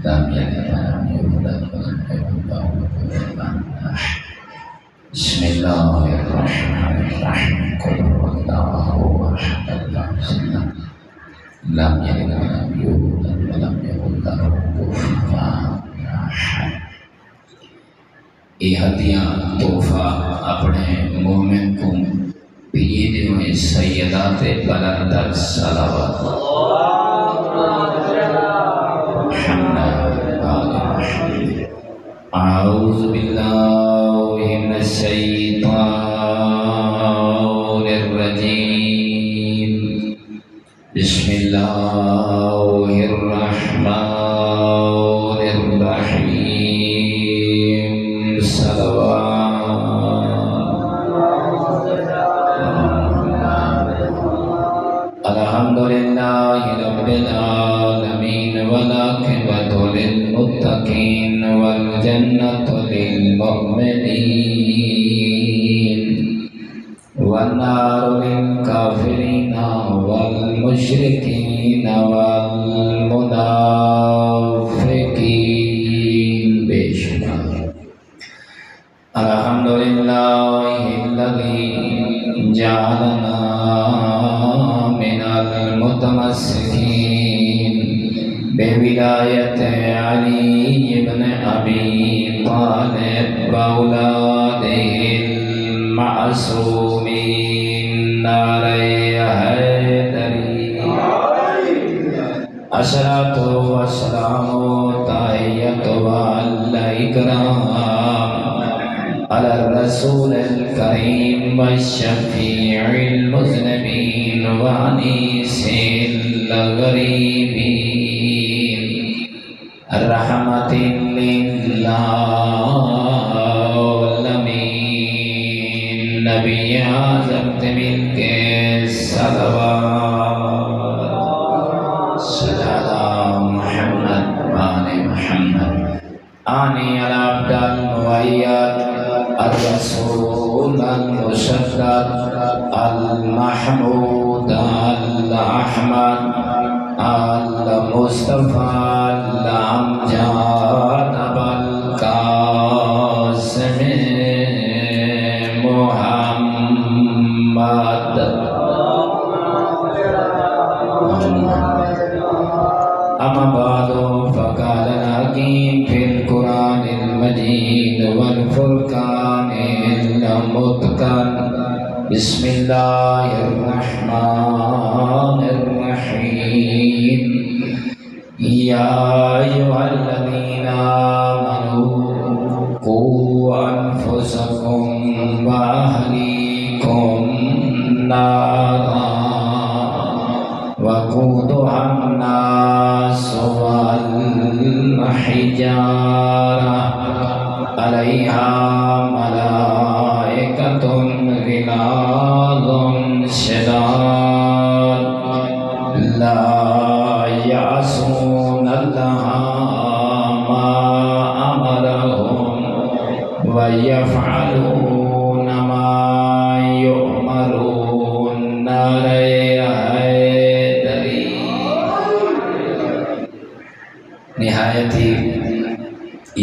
لم يلد ولم يولد ولم يكن له كفوا أحد. بسم الله الرحمن الرحيم. قل هو الله أحد الله الصمد لم يلد ولم يولد ولم يكن له كفوا أحد. یہ ہدیہ تحفہ اپنے مومن کو بھیجے ہوئے سیدات بلند صلوات اعوذ باللہ من الشیطان الرجیم بسم اللہ الرحمن الرحیم الحمدللہ رب العالمین والعاقبۃ للمتقین والجنۃ للمؤمنین والنار للکافرین والمشرکین والمنافقین. بے شمار الحمدللہ الذی جعلنا من المتمسکین بولایت علی بن ابی طالب واولادہ المعصومین نعرہ حیدری. الصلاۃ والسلام تحیۃ والاکرام على الرسول الكريم والشفيع المذنبين وأنيس الغريبين رحمة للعالمين. نبی اعظم مل کے صلوات سجادہ محمد وآل محمد آنی علی عبد المؤید الرسول المشدد المحمود الأحمد المصطفى الأمجاد أبا القاسم محمد. أما بعد فقال الحكيم في القرآن المجيد والفرقان المتقن. بسم الله الرحمن الرحيم. يا أيها الذين آمنوا قوا أنفسكم وأهليكم نارا وقودها الناس والحجارة عليها ملائكة غلاظ شداد لا يعصون الله ما أمرهم ويفعلون ما يؤمرون. نعرہ حیدری. نہایت ہی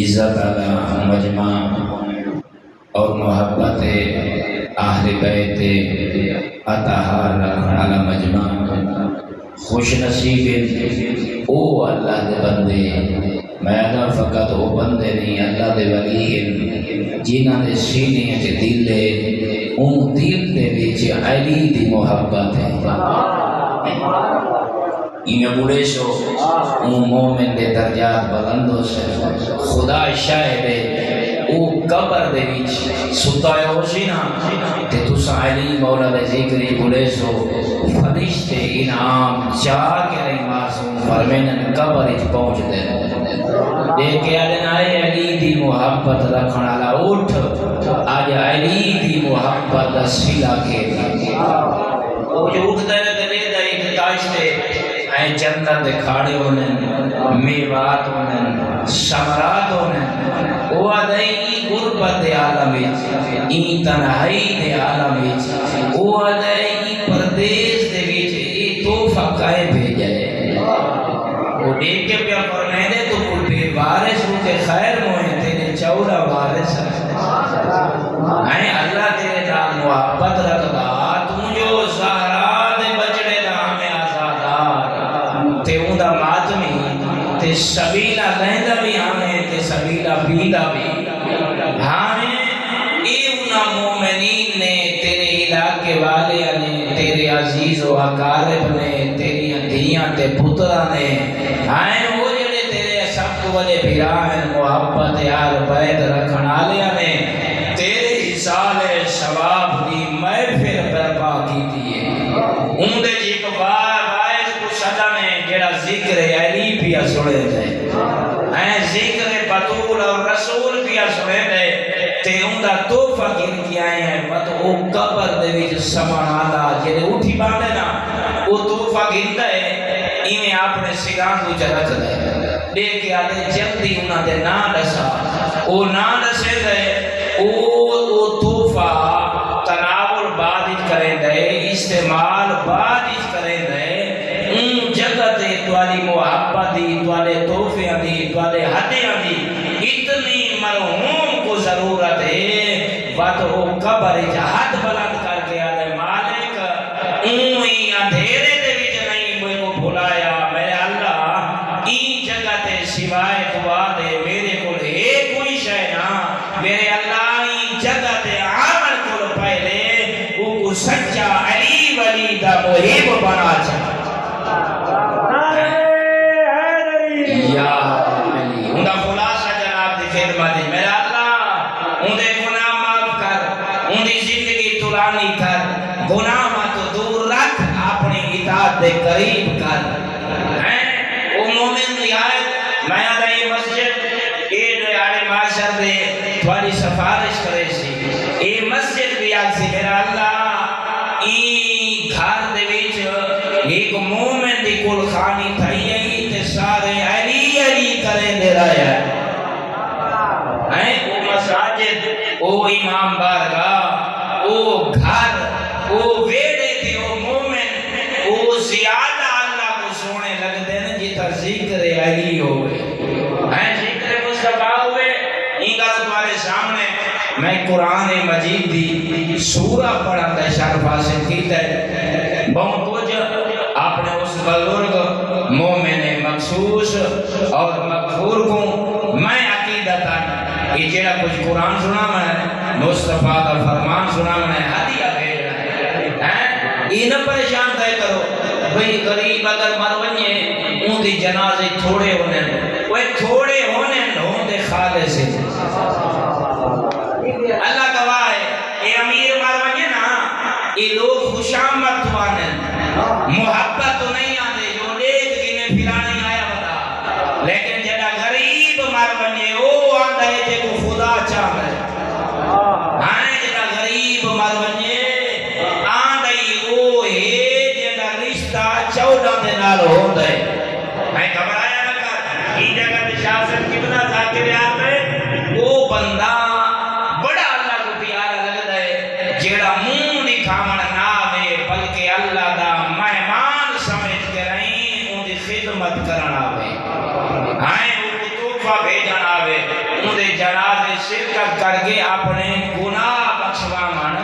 عزت والا مجمع اور محبت اہل بیت اطہار رکھنے والا مجمع خوش نصیب او اللہ دے بندے. میں نہ فقط وہ بندے نہیں اللہ دے ولی جنہاں دے سینے تے دل دے اون دل دے وچ علی دی محبت ہے. انہیں بڑے شو اون مومن دے درجات بلندو سے خدا شاہد ہے او قبر دے وچ ستایا ہو سی نا تے تساں علی مولا دے ذکری بڑے شو فرشتے انعام چاہ کے نہیں معصوم فرمینن قبر وچ پہنچ دے دیکھ آدھے آئے علی دی محبت رکھنا لا اٹھ آج علی دی محبت سلا کے وہ جو اٹھتا ہے دلے دا ایک تاشتے آئے جنت کھاڑے ہونے میوات ہونے شمرات ہونے وہ آدھے ای غربت عالم ای تنہائی دے عالم وہ آدھے ای پردیس دے ویچ ای توفہ کائے بھیجے وہ دیکھ کے پیا فرمائے دے تو کوئی بے وارث ہو کے خیر موئے تیرے چوڑا وارث ہے اللہ تیرے نال محبت رکھدا تو جو زہرا دے بچڑے دا ہمیں آزادار تے اون دا ماتمی تے سبیلا لہندا بھی ہمیں تے سبیلا پیدا بھی ہمیں اے انہاں مومنین نے تیرے علاقے والے نے تیرے عزیز و اقارب نے تیری دھیاں تے پترا نے وہ جڑے تیرے سب کو بڑے بھرائیں محبت یار بیت رکھن والے نے تیرے حصال ثواب دی محفل برپا کیتی ہے ان دے ایک وائز کو صدا نے جڑا ذکر علی پیا سنے دے ذکر بطول اور رسول پیا سنے دے تے ان دا تحفہ گن کے آئے ہیں مت او قبر دے وچ سمان آلا جڑے اٹھی باندے نا او تحفہ گن دے ایویں اپنے سگاں کو رکھ دے دے کے آدے جلدی انہاں دے نا دسا او نا دسے دے او تحفہ تناول بعد کریں دے استعمال بعد کریں دے ان جگہ تے توالی محبت دی توالے تحفے دی توالے ہدیاں دی اتنی مرحوم کو ضرورت ہے وقت وہ قبر ہاتھ بلند کر کے آدھے مالک اوہی اندھیرے دے وچ نہیں مجھے کو بھلایا میرے اللہ این جگہ تے سوائے دعا دے میرے کو ایک کوئی شے نہ میرے اللہ این جگہ تے عمل کو پہلے وہ کو سچا علی ولی دا محب بنا چاہتا یا علی ان دا خلاصہ جناب دی خدمت ہے میرا اللہ ان دے گناہ معاف کر ان دی زندگی طولانی کر گناہ مت دور رکھ اپنی اطاعت دے قریب کر او مومن نہایت میں آدھائی مسجد اے آڑے معاشر دے تھوڑی سفارش کرے سی اے مسجد بھی آگ سی میرا اللہ ای گھر دے ویچ ایک مومن دی کل خانی تھائی ہے تے سارے علی علی کرے دے رہا ہے او مساجد او امام بارگاہ او گھر او ویڑے تے او مومن او زیادہ اللہ کو سونے لگ دے نا جتا ذکر علی ہوئے ذکر مصطفیٰ ہوئے انگا تمہارے سامنے میں قرآن مجید دی سورہ پڑھا تے شرف حاصل کیتا ہے بہت کچھ آپ نے اس بزرگ مومن مخصوص اور مغفور کو میں عقیدتا یہ جڑا کچھ قرآن سنا میں مصطفیٰ کا فرمان سنا میں ہدیہ بھیج رہا ہے یہ نہ پریشان دے کرو بھئی غریب اگر مر ونجے ان دی جنازے تھوڑے ہونے وہ تھوڑے ہونے دے خالص سے اللہ گواہ ہے یہ امیر مر ونجے نا یہ لوگ خوشامد وانے محبت تو نہیں آنے جو دیکھ گنے پھرا نہیں آیا بتا لیکن جڑا غریب مر ونجے وہ آندہ ہے جے کو خدا چاہ ہے جڑا غریب مر ونجے آندہ ہی وہ ہے جڑا رشتہ چودہ دے نال ہوندہ ہے میں گھبرایا نہ کر یہ جگہ تے شاست کتنا ذاکر یاد ہے وہ بندہ بڑا اللہ کو پیارا لگتا ہے جڑا منہ دکھاون نہ آوے بلکہ اللہ دا مہمان سمجھ کے رہیں ان دی خدمت کرنا آوے ان کو تحفہ بھیجن آوے ان دے جنازے شرکت کر کے اپنے گناہ بخشوا مانا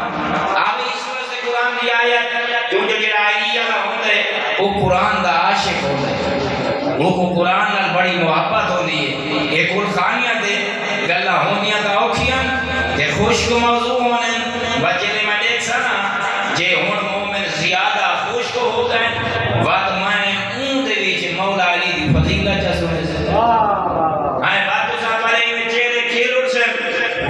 آوے اس وقت سے قرآن دی آیت کیونکہ جڑا علیہ ہوندے وہ قرآن دا عاشق ہوندے وہ کو قرآن نال بڑی محبت ہوندی ہے ایک اور خانیاں دے گلہ ہوندیاں دا اوکھیاں تے خوشک موضوع ہونے وجلے میں دیکھ سنا جے ہون مومن زیادہ خوشک ہو گئے وقت میں اون دے ویچ مولا علی دی فضیلت چا سنے سے بات تو ساتھ والے میں چہرے کھیل اٹھ سے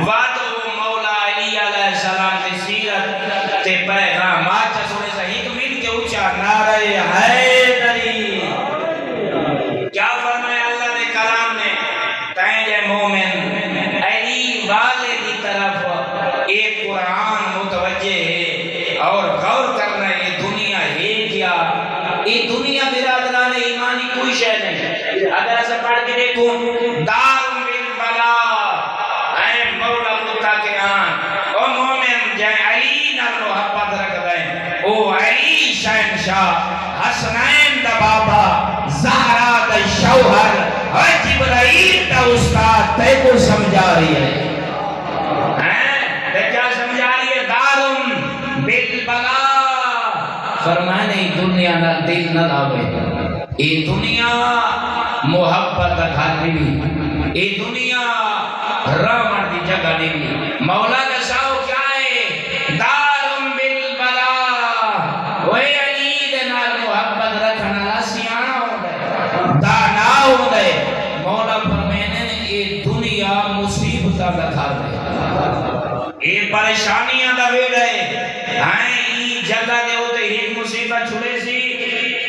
وقت وہ مولا علی علیہ السلام دی سیرت تے پیغامات چا سنے سے ایک مل کے اچھا نعرہ حیدری کیا فرمایا اللہ نے کلام نے تینجے مومن علی والے دی طرف ایک قرآن متوجہ ہے اور غور کرنا یہ دنیا ہے کیا یہ دنیا برادران ایمانی کوئی شے نہیں اگر ایسا پڑھ کے دیکھو دار من بلا اے مولا متقیان او مومن جائے علی نہ محبت رکھ دیں او علی شہنشاہ حسنین دا بابا زہرا دا شوہر اور جبرائیل دا استاد تے کو سمجھا رہی ہے تے کیا سمجھا رہی ہے دارم بالبلا فرمانے دنیا نہ دل نہ لاوے یہ دنیا محبت کا گھر نہیں یہ دنیا رامن کی جگہ نہیں مولا کا شاو کیا ہے دارم بالبلا وہی علی دے نال محبت رکھنا سیانا ہو گئے دانا ہو گئے مولا فرمینے یہ دنیا مصیبت کا گھر ہے یہ پریشانیاں دا ویڑ ہے ہائیں جگہ دے ہوتے ایک مصیبت چھوڑے سی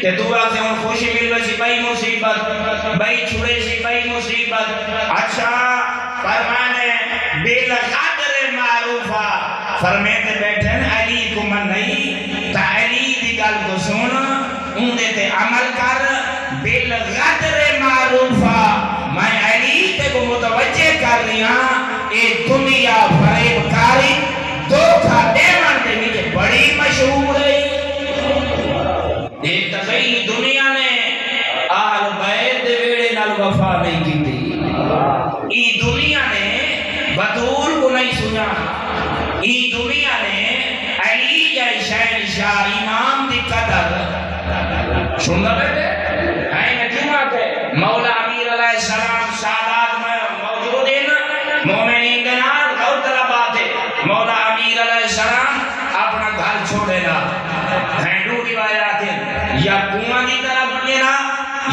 تے دعا سے ہم خوشی مل ویسی بھائی مصیبت بھائی چھوڑے سی بھائی مصیبت اچھا فرمانے بالقدر معروفہ فرمیتے بیٹھن علی کو من نہیں تا علی دی گل کو سن اندے تے عمل کر بالقدر معروفہ میں علی تے کو متوجہ کر لیا اے دنیا فریب کاری دھوکا دیوان دے وچ بڑی مشہور ہے ایک دفعی دنیا نے آل بیت دے ویڑے نال وفا نہیں کی تھی ای دنیا نے بطول کو نہیں سنا ای دنیا نے علی جائے شہنشاہ امام دی قدر سننا بیٹے آئیں جمعہ تے مولا امیر علیہ السلام سادات میں موجود ہیں مومنین کے نال اور طلبات ہے مولا امیر علیہ السلام اپنا گھر چھوڑے نا ہینڈو روایات ہیں یا کنواں دی طرف بنے نا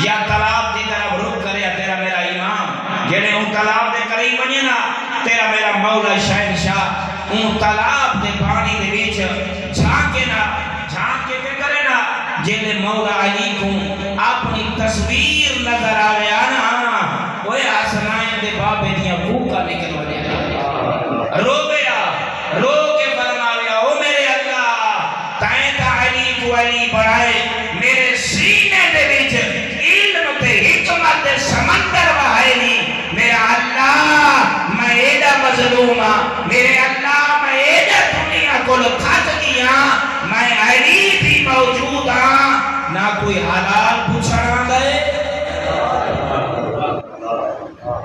یا تالاب دی طرف رک کرے تیرا میرا امام جنہیں ان تالاب دے قریب بنے نا تیرا میرا مولا شہنشاہ ان تالاب دے پانی دے بیچ جھانکے نا جھانکے کے کرے نا جنہیں مولا علی کو اپنی تصویر نظر آوے آنا وہ آسنائیں دے بابے دیا بھوکا نکل بنے رو گیا رو کے فرماویا او میرے اللہ تائیں تا علی کو علی بڑھائے میرے سینے دے بیچ علم تے حکمت سمندر بہائے نہیں میرا اللہ میں ایڈا مظلومہ میرے اللہ میں ایڈا دنیا کو لکھت گیا میں علی بھی موجود ہاں نہ کوئی حلال پوچھنا گئے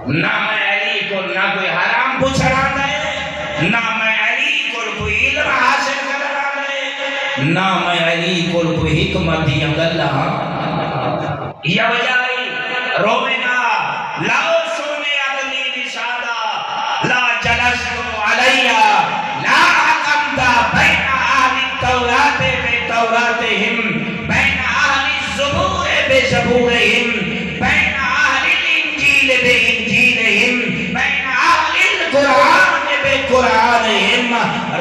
نہ میں علی کو نہ کوئی حرام پوچھنا گئے نہ میں علی کو کوئی علم حاصل کرنا گئے نہ میں علی کو کوئی حکمت دیا گلہ یا بجائی رومنا لاؤ سونے عدلی نشادہ لا جلستو علیہ لا حکمتا بین آل التورات بے توراتہم بین آل الزبور بے زبورہم بین آل الانجیل بے انجیلہم بین آل القرآن بے قرآنہم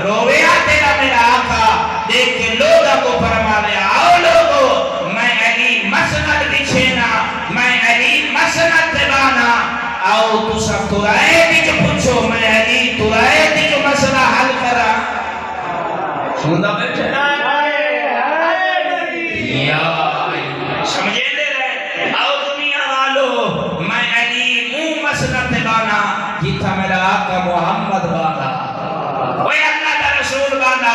رویا تیرا میرا آقا دیکھ کے لوگا کو فرمانے آؤ لوگو میں علی مسند بچھینا میں علی مسند دبانا آؤ تو سب ترائے بھی جو پوچھو میں علی ترائے بھی جو مسئلہ حل کرا سننا بیٹھے یا سمجھے دے رہے آؤ دنیا والو میں علی مو مسند دبانا جیتا میرا آقا محمد بانا وے اللہ دا رسول بانا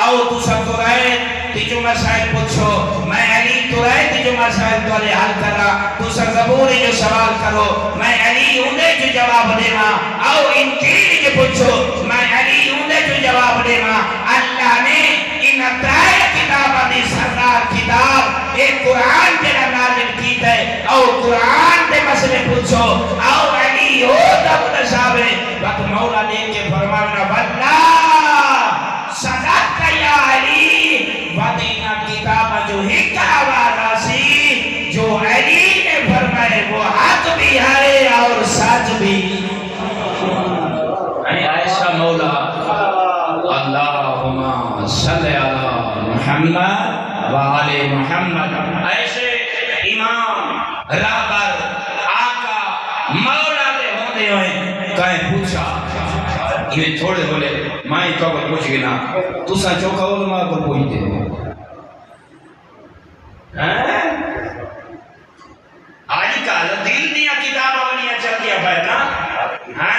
آؤ تو سب ترائے تیجو مسائل پوچھو میں علی ترائے تیجو مسائل تولے حل کرا تو سب زبوری جو سوال کرو میں علی انہیں جو جواب دینا آؤ انجیل جو پوچھو میں علی انہیں جو جواب دینا اللہ نے ان اترائے کتابہ دی سردار کتاب ایک قرآن جنہ نازل کی ہے آؤ قرآن دے مسئلے پوچھو آؤ علی ہو تب نشابے وقت مولا دیکھ کے فرمانا واللہ صدق یا علی ودینا کتابہ جو حکا والا سی جو علی نے فرمائے وہ حق بھی ہے اور سچ بھی ایسا مولا اللہم صلی علی محمد وعلی محمد ایسے امام رابر آقا مولا دے ہوندے ہوئے کہیں پوچھا یہ تھوڑے بولے مائیں چوکر پوچھ گنا تو سا چوکا ہو تو ماں کو پوچھتے ہو آج کال دل دیا کتابہ بنیا چل دیا پہنا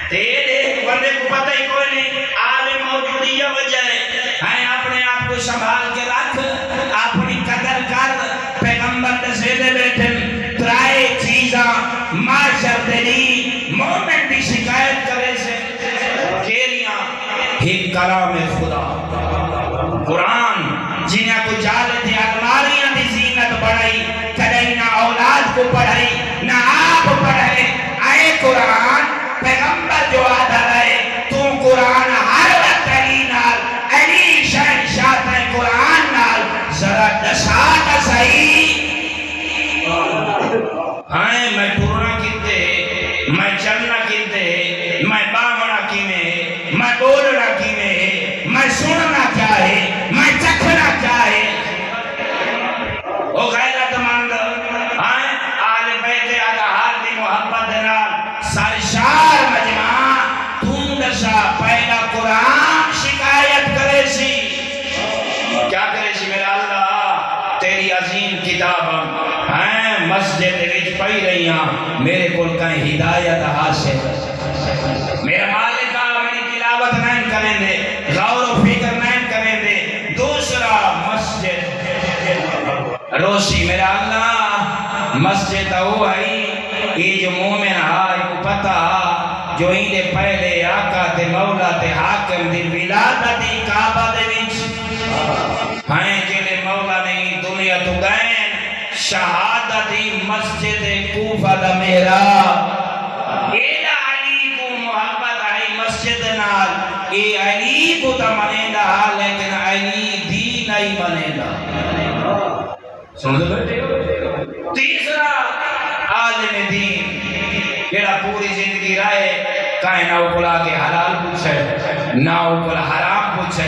تیرے بندے کو پتہ ہی کوئی نہیں عالم موجودی یا وجہ ہے اپنے آپ کو سنبھال کے رکھ اپنی قدر کر پیغمبر دے بیٹھے کلام خدا قرآن جنہیں کو جالت الماریاں دی زینت بڑھائی کدئی نہ اولاد کو پڑھائی نہ آپ پڑھے آئے قرآن پیغمبر جو آدھا رہے تو قرآن ہر وقت علی نال علی شہنشاہ ہے قرآن نال ذرا دسات صحیح ہائیں میں پورنا کیتے میں چلنا کیتے میں باوڑا کیویں میں بولنا کیویں میں سننا کیا ہے میں چکھنا کیا ہے او غیرت مند ہائیں آل بیت اطہار دی محبت نال سرشار مجمع تم دسا پہلا قرآن شکایت کرے سی کیا کرے سی میرا اللہ تیری عظیم کتاب ہیں مسجد وچ پڑھی رہی ہاں میرے کول کہیں ہدایت حاصل میرا مالکہ میری تلاوت نہیں کریں دے غور و فکر نہیں کریں دے دوسرا مسجد روشی میرا اللہ مسجد وہ ہے یہ جو مومن ہے کو پتہ جو ہی دے پہلے آقا تے مولا تے حاکم دی ولادت کعبہ دے وچ ہیں جلے مولا نہیں دنیا تو گئے شہادتی مسجد کوفہ دا محراب ایدہ علی کو محبت آئی مسجد نال اے علی کو تا منے دا لیکن علی دین آئی منے دا سن دے بیٹے تیسرا عالم دین جیڑا پوری زندگی رائے کائیں نہ اوپلا کے حلال پوچھے نہ اوپلا حرام پوچھے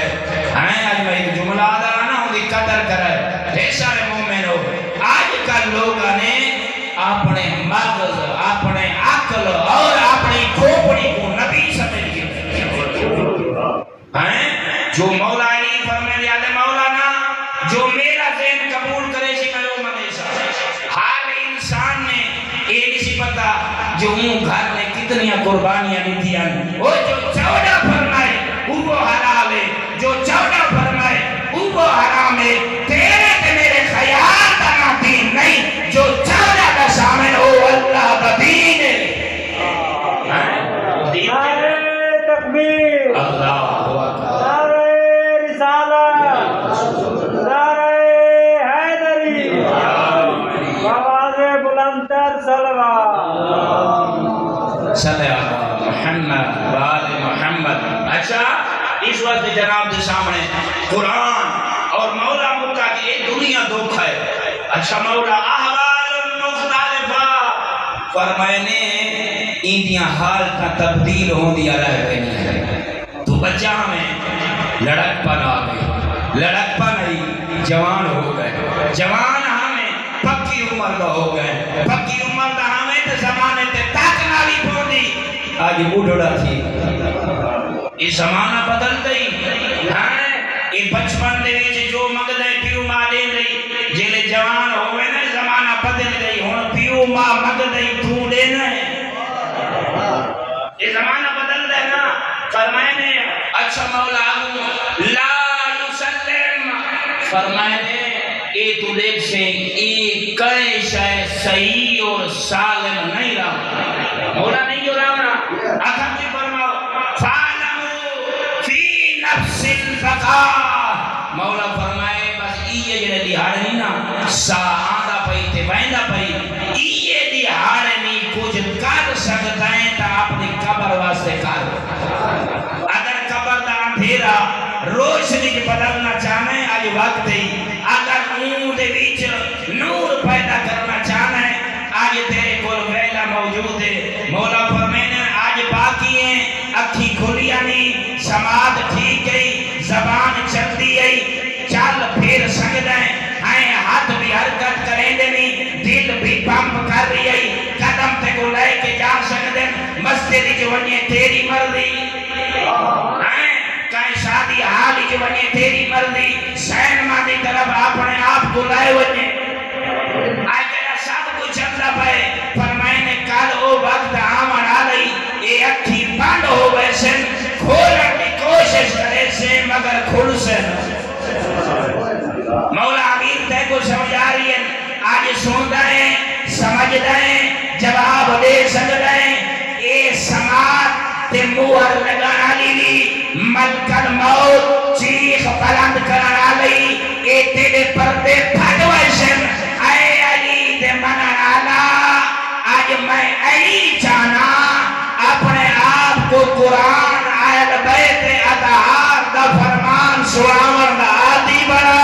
ہیں آج میں ایک جملہ آدھا رہنا ہوں دی قدر کرے ریسارے مومن ہو آج کل لوگاں نے اپنے مغز اپنے عقل اور اپنی کھوپڑی کو نبی سمجھ گئے ہیں جو مولا علی فرمائے یاد مولانا جو میرا ذہن قبول کرے سی میں وہ مدیسا ہر انسان نے یہ نہیں سی پتا جو ہوں گھر نے کتنی قربانیاں نہیں دیا وہ جو 14 فرمائے وہ حلال ہے جو 14 فرمائے وہ حرام ہے تیرے تے میرے خیال کا نہ دین نہیں جو 14 کا شامل ہو اللہ کا دین ہے نعرہ تکبیر اللہ نعرہ رسالت نعرہ حیدری آواز بلندتر صلوات صلی اللہ محمد وآل محمد اچھا اس وقت جناب دے سامنے قرآن اور مولا مکہ کی ایک دنیا دکھ ہے اچھا مولا احوال مختلفہ فرمائنے ایندیاں حال کا تبدیل ہوں دیا رہ گئی ہے تو بچہ ہمیں لڑک پر آ گئی لڑک پر نہیں جوان ہو گئے جوان ہمیں پکی عمر کا ہو گئے پکی عمر کا ہمیں تو زمانے تے تاکنا بھی پھوڑی آج بوڑھڑا تھی یہ زمانہ بدل گئی یہ بچپن دے وچ جو مگدے پیو ماں دے گئی جیلے جوان ہوئے نا زمانہ بدل گئی ہن پیو ماں مگدے تو دے نا یہ زمانہ بدل گیا نا فرمائے نے اچھا مولا لا یسلم فرمائے نے اے تو دیکھ سے اے کئی شے صحیح اور سالم نہیں رہا مولا نہیں جو رہا اکھم جی فرماؤ نفس الفقا مولا فرمائے بس یہ جنہیں دیہاڑ نہیں نا سا آدھا پئی تے بیندا پئی یہ دیہاڑ نہیں کچھ کر سکتا ہے تا اپنی قبر واسطے کر اگر قبر دا اندھیرا روشنی کی بدلنا چاہنا ہے آج وقت ہی اگر اون دے وچ نور پیدا کرنا چاہنا ہے آج تیرے کول ویلا موجود ہے مولا فرمائے آج باقی ہیں اکھی کھولیا نہیں سماعت ٹھیک گئی زبان چلتی گئی چل پھر سکتا ہے ہاتھ بھی حرکت کریں دے نہیں دل بھی پمپ کر رہی ہے قدم تے کو لے کے جا سکتے مسجد جو ونیے تیری مرضی کہیں شادی حالی جو ونیے تیری مرضی سینما دی طرف اپنے آپ کو لائے ونیے آج تیرا سب کچھ چلتا پائے فرمائے نے کل او وقت آمن آ گئی اے اکھی بند ہو گئے سن کھولن کی کوشش کرے سے مگر کھل سے مولا امین تے کو سمجھا رہی ہے آج سنتا ہے سمجھتا ہے جواب دے سکتا ہے اے سماعت تے موہر لگانا لی ملکل موت چیخ بلند کرنا لئی اے تیرے پردے پھڑوشن اے علی دے منن آلا آج میں علی جانا اپنے آپ کو قرآن اہل بیت اطہار دا فرمان سناون دا عادی بنا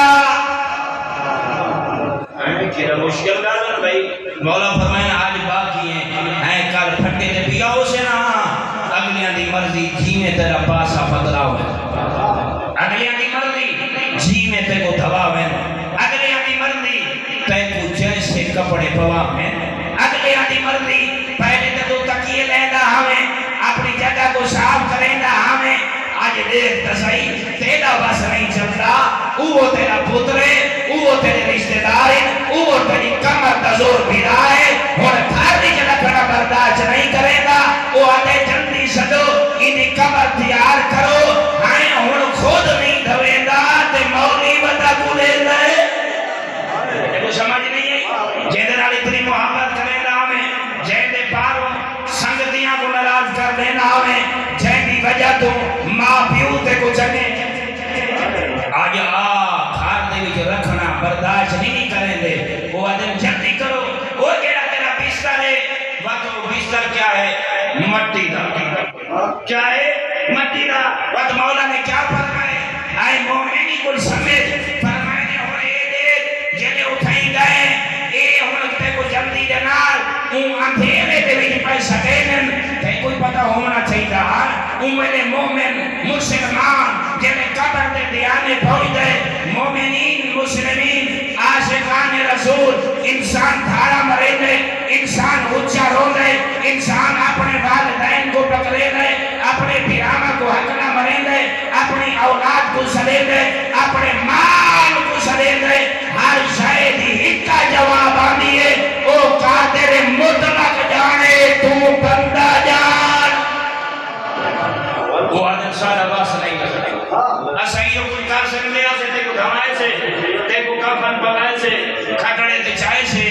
کیا مشکل گالن بھائی مولا فرمائے آج باقی ہیں کل پھٹے تے پیاؤ سے نا اگلیاں دی مرضی جی میں تیرا پاسا بدلاو ہے اگلیاں دی مرضی جی میں تے کو دھوا ہے اگلیاں دی مرضی تے کو جیسے کپڑے پوا ہے اگلیاں دی مرضی پہلے تے تو تکیے لیندہ ہمیں اپنی جگہ کو صاف کریندہ ہمیں آج دیکھ تسائی تیرا بس نہیں چلتا وہ تیرا پترے وہ تیرے رشتہ دارے وہ تیری کمر دزور بھیرا ہے اور تھاری جگہ کھڑا برداشت نہیں کرے گا وہ آتے جلدی سدو انہی کمر تیار کرو ہائیں ہون خود نہیں دھوے گا تے مولی بتا کو لے لے کو سمجھ نہیں ہے جیدے نال اتنی محبت کرے گا ہمیں جیدے پاروں سنگتیاں کو نراز کر دینا ہمیں جیدی وجہ تو ماں پیو تے کو جگے آج گھر دے وچ رکھنا برداشت نہیں کریں دے وہ آدم جلدی کرو وہ کہڑا تیرا بستر ہے وہ بستر کیا ہے مٹی دا کیا ہے مٹی دا وہ مولا نے کیا فرمائے آئے مومنی کو سمجھ فرمائے نے ہوئے دے جلے اٹھائی گئے اے ہوتے کو جلدی جنال اون اندھیرے دے وچ پہ سکینن تے کوئی پتہ ہونا چاہیے میرے مومن مسلمان جنہیں قبر دے دیانے پہنچ دے مومنین مسلمین عاشقان رسول انسان دھارا مرے دے انسان اچھا رو دے انسان اپنے والدین کو پکڑے دے اپنے پیرامہ کو حقنا مرے دے اپنی اولاد کو سلے دے اپنے مال کو سلے دے ہر شاید ہی کا جواب آنی ہے او قادر مطلق جانے تو بندہ جان وہ آدم سارا باس نہیں کرتے اسائیوں کوئی کار سے ملے آسے تے کو دھمائے سے تے کو کفن پگائے سے کھٹڑے تے چائے سے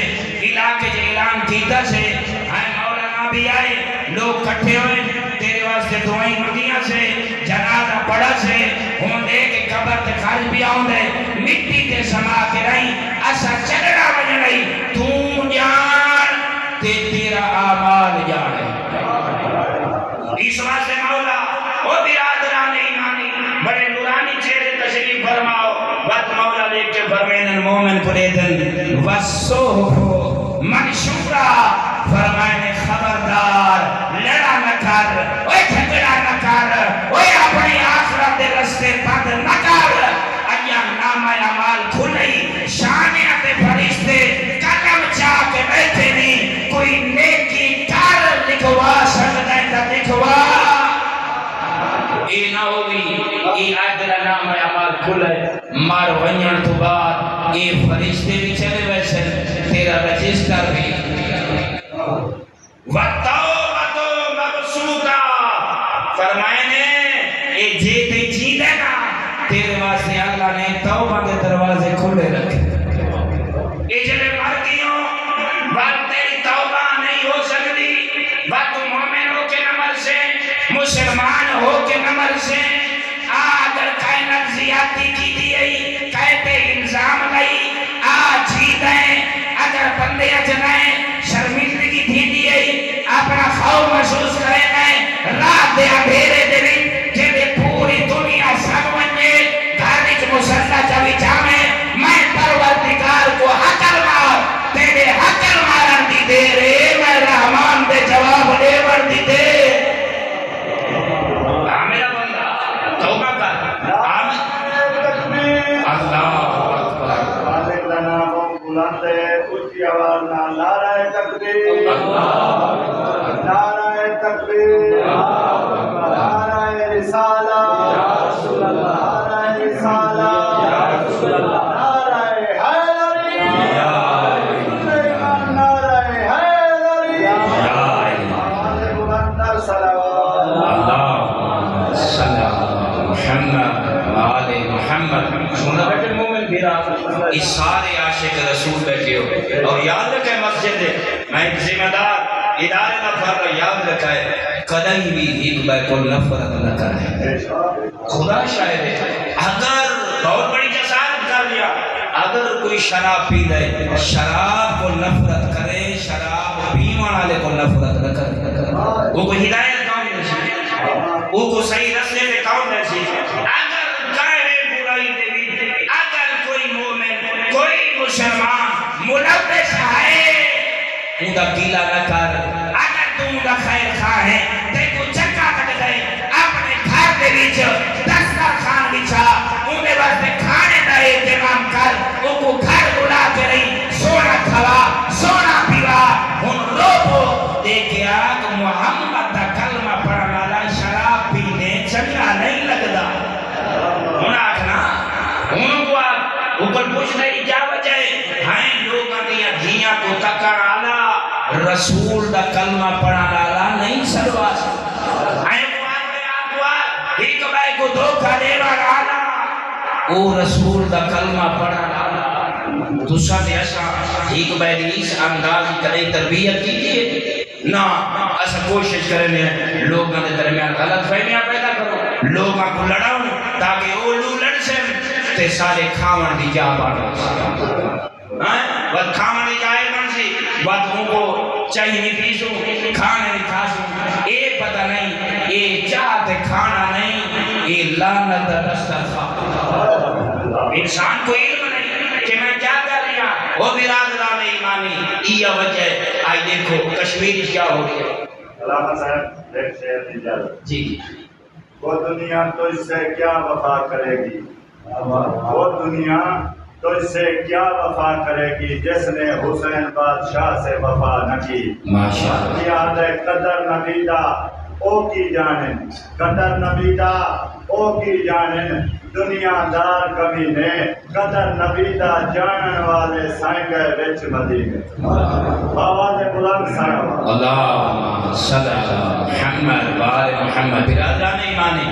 علاقے جے اعلان کیتا سے ہائے مولانا بھی آئے لوگ کٹھے ہوئے تیرے واسطے دعائیں مدیاں سے جنازہ پڑا سے ہون دے کہ قبر تے خارج بھی آؤں دے مٹی تے سما کے رہی اسا چلڑا بجن رہی تو جان تے تیرا آمال جانے اس واسطے مولا وہ برادران ایمانی بڑے نورانی چہرے تشریف فرماؤ وقت مولا لے کے فرمین المومن فریدن وصوف منشورا فرمائن خبردار لڑا نہ کر اوہ جھگڑا نہ کر اوہ اپنی آخرت رستے بند نہ کر ایام نام عمال کھلئی شانیات فرشتے قدم چاہ کے بیٹھے نہیں کوئی نیکی کار لکھوا سکتا ہے لکھوا اے نہ ہوگی اے آدھرا نام عمال کھلے مار ونیان تو بعد اے فرشتے بھی چلے ویسے تیرا رجسٹر بھی وَتَوْبَتُ مَبْسُوطَ فرمائنے اے جیتے جیتے نا تیرے واسطے اللہ نے توبہ کے دروازے کھلے رکھے اے جلے مرگیوں بات تیری توبہ نہیں ہو سکتی بات تو مومن ہو کے نمبر سے مسلمان ہو کے نمبر سے اگر کائنات زیادتی کی دیئی کہتے الزام لئی جی دیں اگر بندے اجنائیں شرمندگی تھی دیئی اپنا خوف محسوس کرے گئے رات دے اندھیرے دے جب پوری دنیا سامنے گھرچ مسلح چوی جامے میں پروردگار کو حقل مار تیرے حقل مارن دی دے رے میں رحمان دے جواب دے ور دی دے میرا بندہ توبہ کر اللہ مالک دا نام بلند ہے اونچی آواز نال نعرہ تکبیر نعرہ تکبیر نعرہ رسالہ نعرہ رسالہ نعرہ حیدری نعرہ حیدری آواز بلند صلوات اللہم صلی علی محمد آل محمد سننا بیٹھے مومن بیرا اس سارے عاشق رسول بیٹھے ہو اور یاد رکھے مسجد میں ذمہ دار ادارے کا فرق یاد رکھائے کدی بھی ایک بے کو نفرت نہ کرے. خدا شاہد ہے اگر بہت بڑی جسارت کر دیا اگر کوئی شراب پی لے شراب کو نفرت کرے شراب پینے والے کو نفرت نہ کرے وہ کو ہدایت کون دے سی وہ کو صحیح رستے پہ کون دے سی. اگر کہے برائی دے بھی اگر کوئی مومن کوئی مسلمان ملوث ہے ان کا گیلا نہ کر. اگر تم کا خیر خواہ ہے تے کو چکا کٹ گئے اپنے گھر دے وچ دسترخوان بچھا ان دے واسطے کھانے دا اہتمام کر ان کو گھر بلا کے رہی سونا کھوا سونا پیوا ہن روبو دیکھیا کہ محمد دا کلمہ پڑھن والا شراب پینے چنگا نہیں لگدا. ہن آکھنا ہن کو اوپر پوچھنے کی کیا وجہ ہے ہیں لوگاں دیا دھیاں کو تکڑ والا رسول دا کلمہ پڑھن والا نہیں سلوا ہیں ایک بھائی کو دھوکہ دینا والا او رسول دا کلمہ پڑھن والا. دوسرا دے ایسا ایک بھائی دی اس انداز کرے تربیت کیجئے نہ ایسا کوشش کرنے لوگاں دے درمیان غلط فہمیاں پیدا کرو لوگاں کو لڑاؤ تاکہ وہ لو لڑ سے تے سارے کھاون دی جا باڑا بس کھاون دی جائے بن سی بس ان کو چاہیے نہیں پیسو کھانے نہیں کھاسو اے پتہ نہیں اے چاہتے کھانا نہیں اے لعنت دسترخوان. انسان کو علم نہیں کہ میں کیا کر رہا وہ برادران ایمانی یہ وجہ آئی دیکھو کشمیر کیا ہو رہی ہے. علامہ صاحب ایک شعر دی اجازت. جی وہ دنیا تو اس سے کیا وفا کرے گی وہ دنیا تو اس سے کیا وفا کرے گی جس نے حسین بادشاہ سے وفا نہ کی. ماشاءاللہ یاد ہے قدر نبیدہ او کی جانن قدر نبیدہ او کی جانن دنیا دار کمینے قدر نبیدہ جانن والے سائیں گئے وچ مدینے. آواز بلند سارا اللہم صلی اللہ محمد بار محمد. برادران ایمانی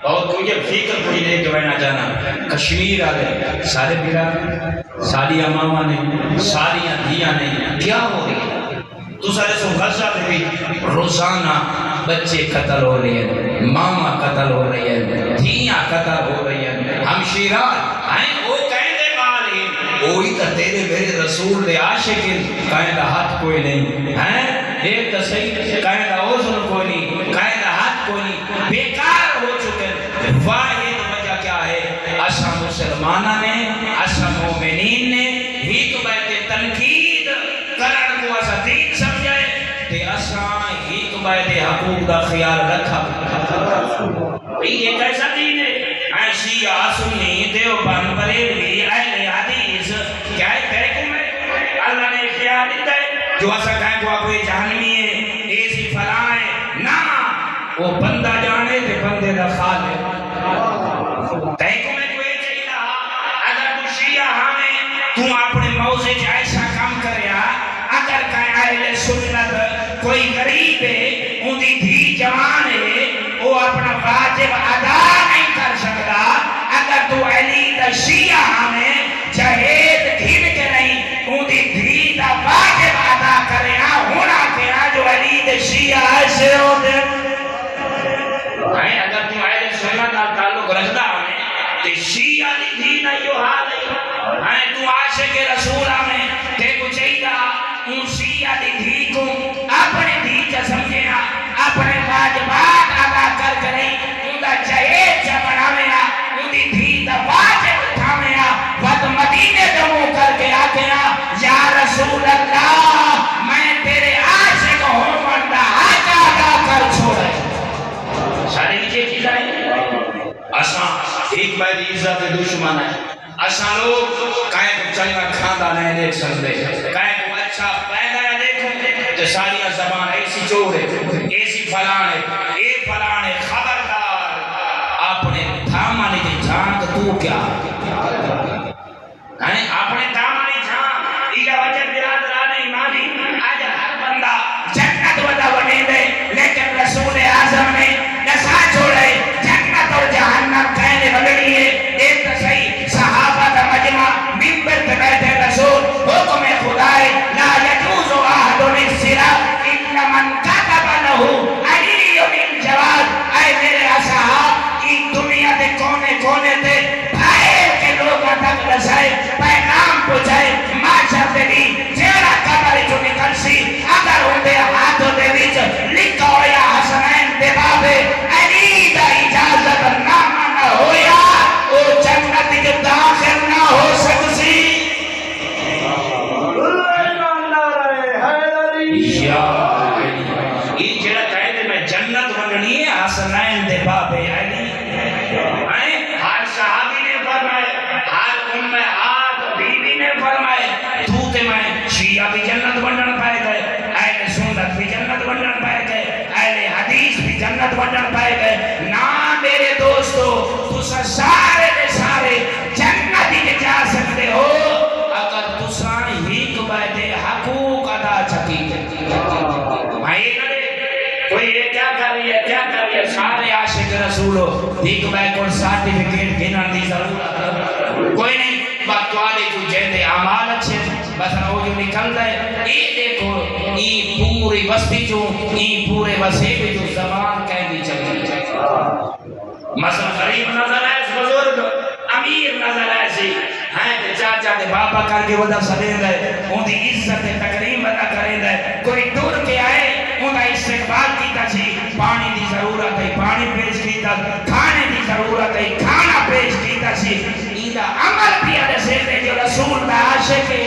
اور تجھے فکر کوئی لے کے بہنا جانا کشمیر آلے سارے برادر ساری امامہ نے ساری دھیاں نے کیا ہو رہی ہے. تو سارے سو غزہ میں بھی روزانہ بچے قتل ہو رہے ہیں ماما قتل ہو رہی ہے دھیاں قتل ہو رہی ہیں ہمشیرات ہیں وہ کہیں دے مالی وہی تو تیرے میرے رسول دے عاشق کہیں دا ہاتھ کوئی نہیں ہیں ایک تو صحیح کہیں دا عذر کوئی نہیں کہیں دا ہاتھ کوئی نہیں بیکار ہو چکے. واحد وجہ کیا ہے اسا مسلمانہ نے اسا مومنین نے ہی تو بیت تنقید کرن کو اسا دین سمجھائے تے اسا ہی تو بیت حقوق دا خیال رکھا. یہ کیسا دین ہے شیعہ سنی دیوبند بریلوی اہل حدیث کیا ہے کہے کو میں اللہ نے اختیار دیتا ہے جو اسا کہیں کو کوئی جہنمی ہے ایسی فلاں ہے نہ وہ بندہ جانے تے بندے دا خالق کہیں کو میں کوئی چاہیے اگر تو شیعہ ہمیں تو اپنے موضع ایسا کام کریا اگر کہیں اہل سنت کوئی غریب ہے ان دی دھی جوان ہے وہ اپنا واجب ادا نہیں کر سکتا اگر تو علی دا شیعہ ہمیں جہید گھن کے نہیں ان دی دھی دا واجب ادا کریا ہونا کیا جو علی دا شیعہ ایسے ہوتے اگر تو اہل سنت کا تعلق رکھتا ہمیں تو شیعہ دی دھی نہیں ہو حال نہیں تو عاشق رسول ہمیں تے کو چاہیے ان شیعہ دی دھی کو اپنے دھی کا سمجھے اپنے واجبات ادا کر کریں ان دا جہید جا بناویں ان دی دھی دا واجب اٹھاویں وقت مدینے دمو کر کے آتے یا رسول اللہ میں تیرے عاشق ہوں بندہ حج ادا کر چھوڑے. سارے نیچے چیز آئے اساں ایک بھائی دی عزت دشمن ہے اساں لوگ کہیں کو چنگا کھاندہ نہیں دیکھ سکتے کہیں کو اچھا پیدا دیکھو تو ساری زبان ایسی چور ہے ایسی فلان ہے اے فلان ہے خبردار اپنے دھامانی کی جان تو کیا اپنے دھامانی جان یہ وجہ برادران ایمانی آج ہر بندہ جنت ودا بنے دے لیکن رسول اعظم نے نسا چھوڑے جنت اور جہنم کہنے بدلی ہے ایک صحیح صحابہ کا مجمع ممبر پہ بیٹھے رسول حکم خدا لا يجوز احد السرا الا یا علی یہ جڑا کہے میں جنت وننی ہے حسنین دے بابے علی ہر صحابی نے فرمائے ہر امہات بیوی نے فرمائے تو تے میں شیعہ بھی جنت ونڈن پائے گئے اہل سنت بھی جنت ونڈن پائے گئے اہل حدیث بھی جنت ونڈن پائے گئے نا میرے دوستو تسا سارے دے سارے جنت ہی جا سکتے ہو اگر تسا ہی کبائے حقوق ادا چکی کوئی یہ کیا کر رہی ہے سارے عاشق رسول ہو ایک بھائی کو سارٹیفکیٹ گھنان دی ضرورت کوئی نہیں باتوالی تو جہتے اعمال اچھے بس وہ جو نکل رہے یہ دیکھو یہ پوری بستی جو یہ پورے وسیع جو زبان کہہ دی چلی مثلا غریب نظر ہے بزرگ امیر نظر ہے سی ہیں کہ چاچا دے باپا کر کے ودا سدیں رہے ان دی عزت تکریم ادا کریں رہے کوئی ٹر کے آئے ان کا استقبال کیتا سی پانی دی ضرورت ہے پانی پیش کیتا کھانے دی ضرورت ہے کھانا پیش کیتا سی ایدہ عمل بھی آدھے سے دے جو رسول دا عاشق ہے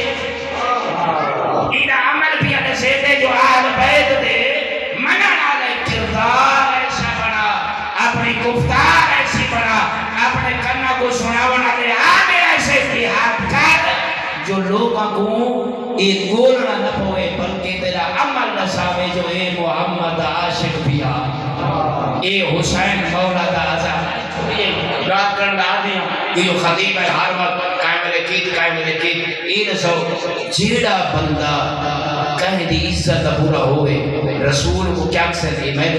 ایدہ عمل بھی آدھے سے دے جو آل بیت دے منن آلے کردار ایسا بنا اپنی گفتار ایسی بنا اپنے کنہ کو سناونا دے آگے ایسے کی ہاتھ کر جو لوگوں کو ایک گولنا نہ پوئے بلکہ تیرا عمل نساوے جو اے محمد عاشق بیا اے حسین مولا دا آزاد یہ رات کرن دا دیا یہ خطیب ہے ہر وقت قائم لکیت اے نسو جیڑا بندہ کہیں دی عزت پورا ہوئے رسول کو کیا کسر ہے میں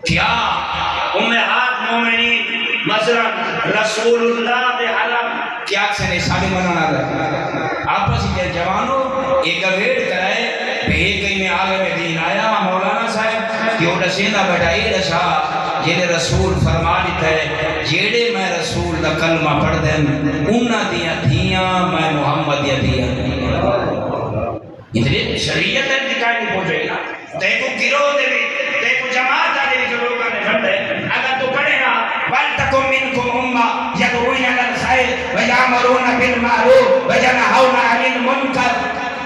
کیا امہات مومنین مثلا رسول اللہ دے حرم کیا کسر ہے ساڑھے منانا رہا آپس ہی جوانوں ایک ویٹ کرائے پہ ایک کئی میں آگے میں دین آیا مولانا صاحب کہ وہ رسیدہ بیٹھائی رشا جیڑے رسول فرما دیتا ہے جیڑے میں رسول دا کلمہ پڑھ دیں انہ دیا دھیاں میں محمد یا دیا اتنے شریعت ہے دکھائی نہیں پہنچے گا دیکھو گروہ دے بھی دیکھو جماعت دے بھی جو لوگوں نے بڑھ دے اگر تو پڑھے گا وَلْتَكُمْ مِنْكُمْ أُمَّةٌ يَدْعُونَ إِلَى الْخَيْرِ وَيَأْمُرُونَ بِالْمَعْرُوفِ وَيَنْهَوْنَ عَنِ الْمُنكَرِ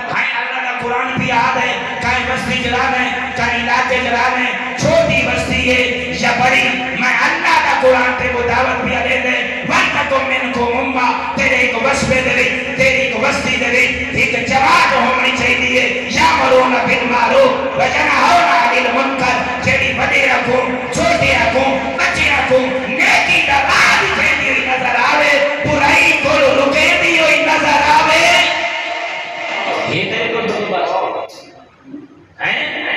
کہیں اللہ کا قرآن بھی یاد ہے کہیں بستی جلانے کہیں علاقے جلانے چھوٹی بستی ہے یا بڑی میں اللہ کا قرآن تے کو دعوت بھی دے دے وَلْتَكُمْ مِنْكُمْ أُمَّةٌ تیرے ایک وصفے دے تیری ایک بستی دے ایک جماعت ہونی چاہیے یَأْمُرُونَ بِالْمَعْرُوفِ وَيَنْهَوْنَ عَنِ الْمُنكَرِ جیڑی بڑے رکھوں چھوٹے رکھوں بچے رکھوں نیکی دا راہ دکھے دی نظر آوے برائی کو رکے دی ہوئی نظر آوے یہ تیرے کو دو بات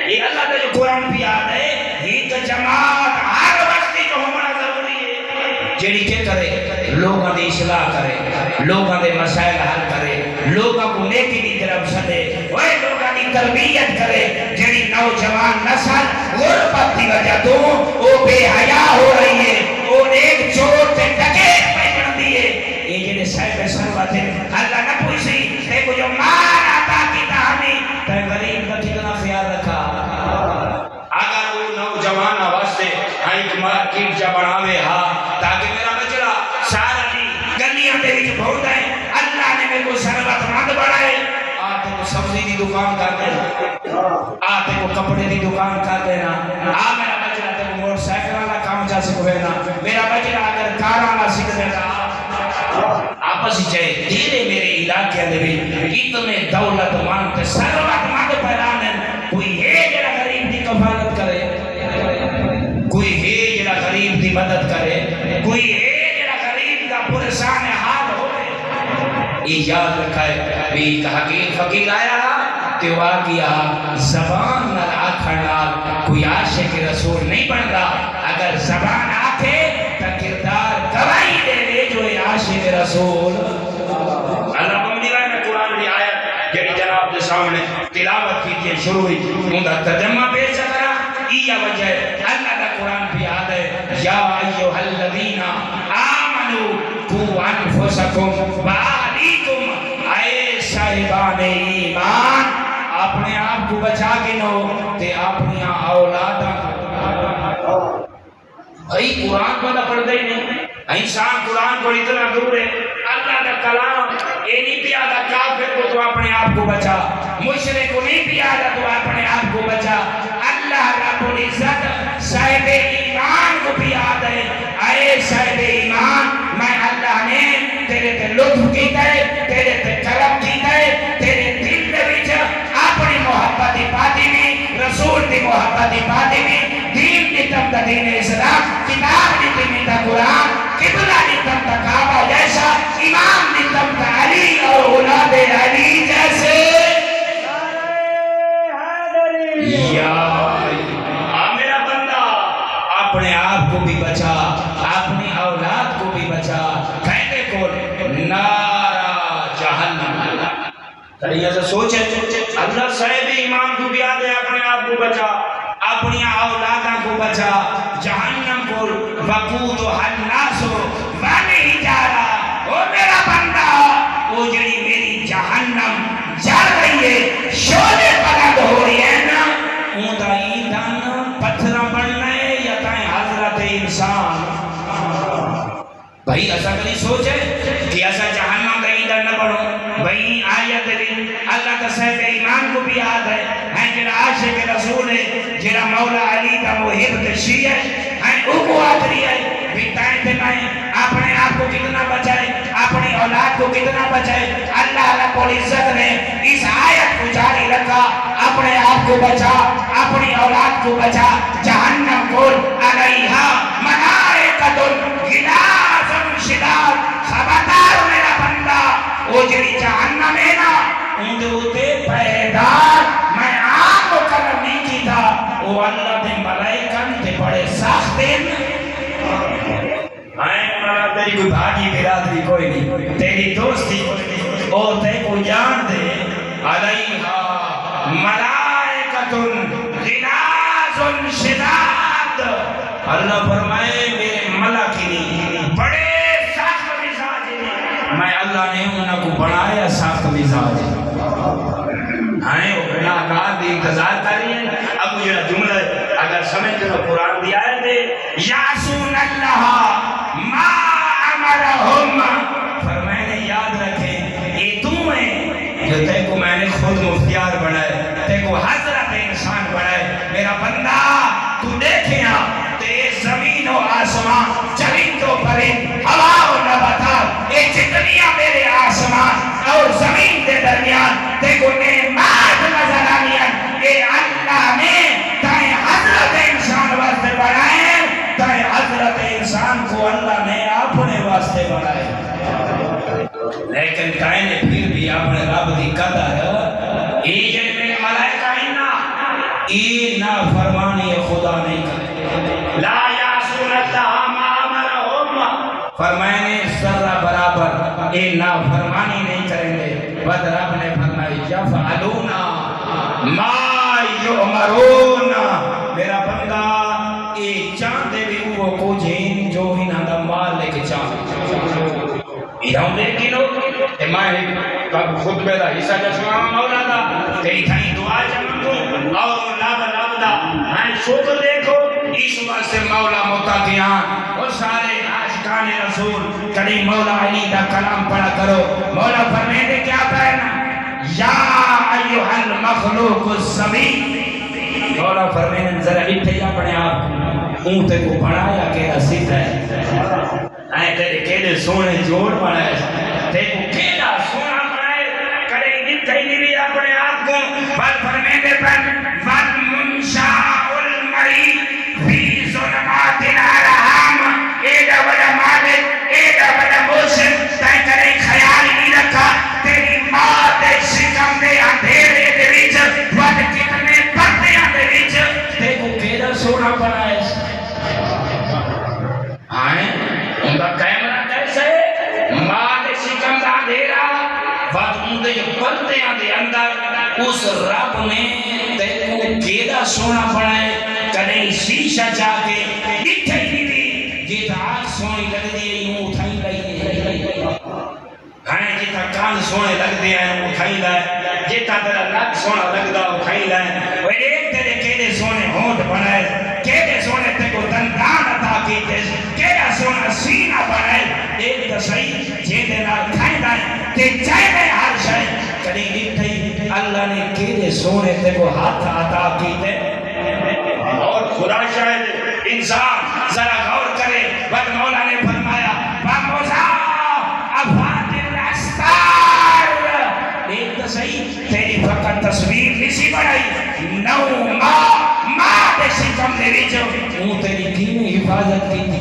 یہ اللہ کا جو قرآن بھی آتا ہے یہ تو جماعت ہر وقت جو ہونا ضروری ہے جیڑی کے کرے لوگوں دی اصلاح کرے لوگوں دے مسائل حل کرے لوگوں کو نیکی دی طرف سدے وہ لوگوں دی تربیت کرے جیڑی نوجوان نسل غربت کی وجہ تو وہ بے حیا ہو رہی ہے وہ ایک چور سے ڈکیت پہ بن دی ہے یہ جیڑے صاحب سروت ہے اللہ نہ پوچھی دیکھو جو مال عطا کی تاہمی تے غریب کا کتنا خیال رکھا اگر وہ نوجوان واسطے ایک مارکیٹ جا بناوے ہاں تاکہ میرا بچڑا سارا دی گلیاں دے وچ بہت ہے اللہ نے میرے کو ثروت مند بنائے آتے کو سبزی دی دکان کر دینا آتے کو کپڑے دی دکان کر دینا میرا بچڑا تے کو موٹر سائیکل والا کام چا سکھوینا میرا بچڑا اگر کار والا سیکھ دینا آپس ہی چاہے تیرے میرے علاقے دے بھی اتنے دولت مند تے ثروت مند پیرانے کوئی ہے جڑا غریب دی کفالت کرے کوئی ہے جڑا غریب دی مدد کرے کوئی ہے جڑا غریب دا پریشان حال ہوئے یہ یاد رکھائے بھی ایک حقیق فقیر آیا کہ وہ آگیا زبان نال آکھن نال کوئی عاشق رسول نہیں بن رہا اگر زبان آکھے تو کردار گواہی دے دے جو عاشق رسول اللہ ممدیوائے میں قرآن دی آیت جڑی جناب دے سامنے تلاوت کیجئے شروع ہوئی ان کا ترجمہ پیش کرا یہ وجہ ہے اللہ کا قرآن بھی یاد ہے یا ایھا الذین آمنوا قوا انفسکم وأہلیکم اے صاحبان ایمان اپنے آپ کو بچا کے نو تے اپنی اولاداں بھائی قرآن کو نہ پڑھ دے نہیں انسان قرآن کو اتنا دور ہے اللہ کا کلام یہ نہیں پیادا کافر کو تو اپنے آپ کو بچا مشرک نہیں بھی آدھا تو اپنے آپ کو بچا اللہ رب العزت صاحب ایمان کو بھی آدھا ہے اے صاحب ایمان میں اللہ نے تیرے تے لطف کیتا ہے تیرے تے کرم کیتا ہے تیرے دل دے وچ اپنی محبت پاتی بھی رسول دی محبت پاتی بھی دین نتم دا دین اسلام کتاب نتم دا قرآن قبلہ نتم دا کعبہ جیسا امام نتم دا علی اور اولاد علی جیسے یا میرا بندہ اپنے آپ کو بھی بچا اپنی اولاد کو بھی بچا کہنے کو نارا جہنم تریہ سے سوچے اللہ صاحب ایمان کو بھی آدھے اپنے آپ کو بچا اپنی اولادہ کو بچا جہنم کو وقود و حناس و بانی جارا او میرا بندہ وہ جڑی میری جہنم جا رہی ہے شولے بلند ہو رہی ہے نا اوندا ایندھن پتھراں بننا ہے یا تائیں حضرت انسان بھائی ایسا کلی سوچ ہے کہ ایسا جہنم کا ایندھن نہ بڑھو بھائی آیت دن اللہ کا صاحب ایمان کو بھی یاد ہے جڑا عاشق رسول ہے جڑا مولا علی کا محب تشیع ہے او کو آدری ہے بھی تائیں تے میں اپنے آپ کو کتنا بچائے اپنی اولاد کو کتنا بچائے اللہ رب العزت نے اس آیت کو جاری رکھا اپنے آپ کو بچا اپنی اولاد کو بچا جہنم کو علیہا ملائکۃ غلاظ شداد خبردار میرا بندہ وہ جڑی جہنم ہے نا اندے ہوتے پیدار میں آپ کو کرم نہیں کی تھا وہ اللہ دے ملائکن تے بڑے سخت ہیں تیری کوئی بھاگی برادری کوئی نہیں تیری دوستی اور تے کو جان دے علیہا ملائکۃ غلاظ شداد اللہ فرمائے میرے ملائکہ بڑے سخت مزاج ہیں میں اللہ نے انہوں کو بنایا سخت مزاج ہیں وہ گناہگار دی انتظار کر رہی ہیں اب یہ جملہ اگر سمجھ کر قرآن دی آئے تھے یاسون اللہ ما امرہم فرمائے یاد رکھیں یہ تم ہیں جو تے کو میں نے خود مختیار بنائے تے کو حضرت انسان بنائے میرا بندہ تو دیکھیں تے زمین و آسمان چرند و پرند ہوا و نباتات یہ جتنیاں میرے آسمان اور زمین کے درمیان تے کو نعمات نظر آنیاں یہ اللہ نے تائیں حضرت انسان واسطے بنائے تائیں حضرت انسان کو اللہ نے اپنے واسطے بنائے لیکن تائیں نے پھر بھی اپنے رب دی قدر یہ میرے ملائکہ نا فرمانی خدا نہیں کرتے لا یاسون اللہ ما امرہم فرمائنے سرہ برابر اے نا فرمانی نہیں کریں گے بد رب نے فرمائی یفعلون ما یؤمرون میرا بندہ اے چاندے بھی وہ کو جین جو ہی نہ دا مالک چاندے یہاں دیکھی لو اے میں خطبے دا حصہ جسوا مولا دا کئی تھائیں دعا جمعوں اور لاب دا میں شکر دیکھو اس واسطے مولا متقیان اور سارے عاشقان رسول کریم مولا علی دا کلام پڑھا کرو مولا فرمائے دے کیا پڑھنا یا ایوہ المخلوق السمی مولا فرمائے ذرا اٹھے اپنے آپ اونتے کو بڑھایا کہ رسید ہے آئے تیرے کیلے سونے جوڑ بنائے تے کو کیلا سونا بنائے کرے اٹھے نہیں اپنے آپ کو بل فرمائے دے پر والمنشاء المری فی ظلمات الارحام ایڈا بڑا مالک ایڈا بڑا موسم تائیں کرے خیال نہیں رکھا تیری ماں دے شکم دے اندھیرے دے ویچ ود کتنے پردیاں دے ویچ تے کو کیلا سونا بنائے آئیں ان کا کیمرہ کیسے ماں دے شکم دا اندھیرا ود ان دے پردیاں دے اندر اس رب نے تے کو کیلا سونا بنائے کدیں شیشہ جا کے اٹھے ہی دی جیتا آگ سونے لگ دیئے یوں اٹھائی لئی ہاں جیتا کان سونے لگ دیئے یوں اٹھائی لائے جیتا تیرا لگ سونا لگ دا اٹھائی لائے وہ ایک تیرے کیلے سونے ہونٹ بنائے کیلے سونے تے کو دندان عطا کیتے کیلے سونا سینہ بنائے ایک تصحیح جیتے نال کھائیں لائے تے چاہے میں ہر شاید کدیں اٹھے اللہ نے کیڑے سونے تے کو ہاتھ عطا کیتے اور خدا شاہد انسان ذرا غور کرے وقت مولا نے فرمایا فَمُوسَىٰ أَفَاتِ الْأَسْتَارِ ایک تو صحیح تیری فقط تصویر نسی بڑھائی نو ماں دے شکم دے ویچو اون تیری کینے حفاظت کی تھی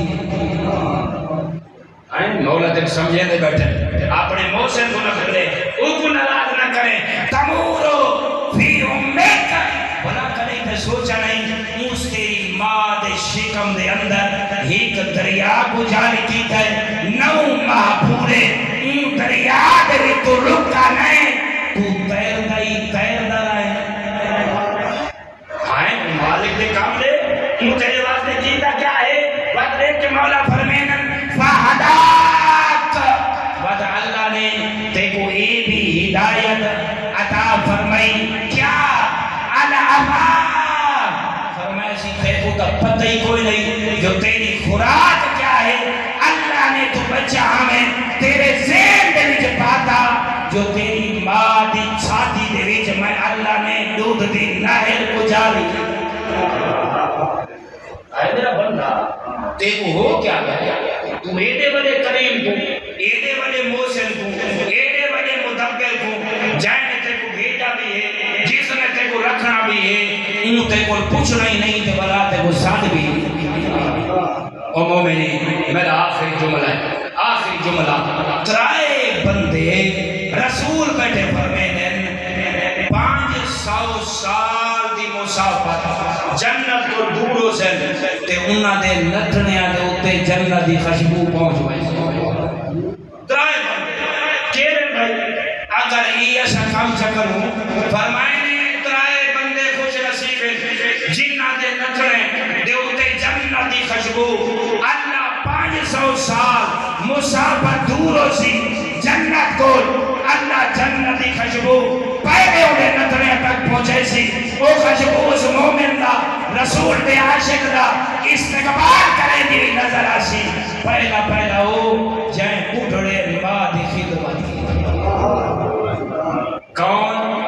مولا تک سمجھے دے بیٹھے اپنے موسم کو نہ کھلے ان کو ناراض نہ کریں تمورو فی امیک بنا کریں تے سوچا نہیں اس تیری ماں دے شکم دے اندر ایک دریا کو جاری کی تے 9 ماہ پورے ان دریا دے تو رکا نہیں تو تیر دا رہے مالک دے کام دے ان تیرے واسطے کیتا کیا ہے وقت دیکھ کے مولا فرمینن فہداک وقت اللہ نے تے کو اے بھی ہدایت عطا فرمائی کیا العما فرمایا سی تے کو تو پتہ ہی کوئی نہیں جو تیری خوراک کیا ہے اللہ نے تو بچہ ہمیں تیرے ذہن دے وچ پاتا جو تیری ماں دی چھاتی دے وچ میں اللہ نے دودھ دی نہر کو جاری اے میرا بندہ تے کو ہو کیا گیا تو ایڈے بڑے کریم کو ایڈے بڑے موسن کو ایڈے بڑے مدبر کو جائے تے کو بھیجا بھی ہے جس نے تے کو رکھنا بھی ہے انہوں تے کو پوچھنا ہی نہیں تے بلا تے کو ساتھ بھی او مومنی میرا آخری جملہ ترائے بندے رسول بیٹھے فرمینے 500 سال دی مسافت جنت کو دوروں سے تے انہاں دے نٹھنیاں دے اتے جنت دی خوشبو پہنچ گئی ترائے بندے کیرے بھائی اگر یہ ایسا کام چکروں فرمائنے ترائے بندے خوش نصیب جنہ دے نٹھنے دے اتے جنت دی خوشبو اللہ 500 سال مسافت دوروں سی جنت کو اللہ جنت دی خوشبو پہلے انہیں نتنے تک پہنچے سی وہ خوشبو اس مومن دا رسول دے عاشق دا استقبال کرے دی نظر آسی پہلا وہ جائیں بڑھڑے ماں دی خدمت کی کون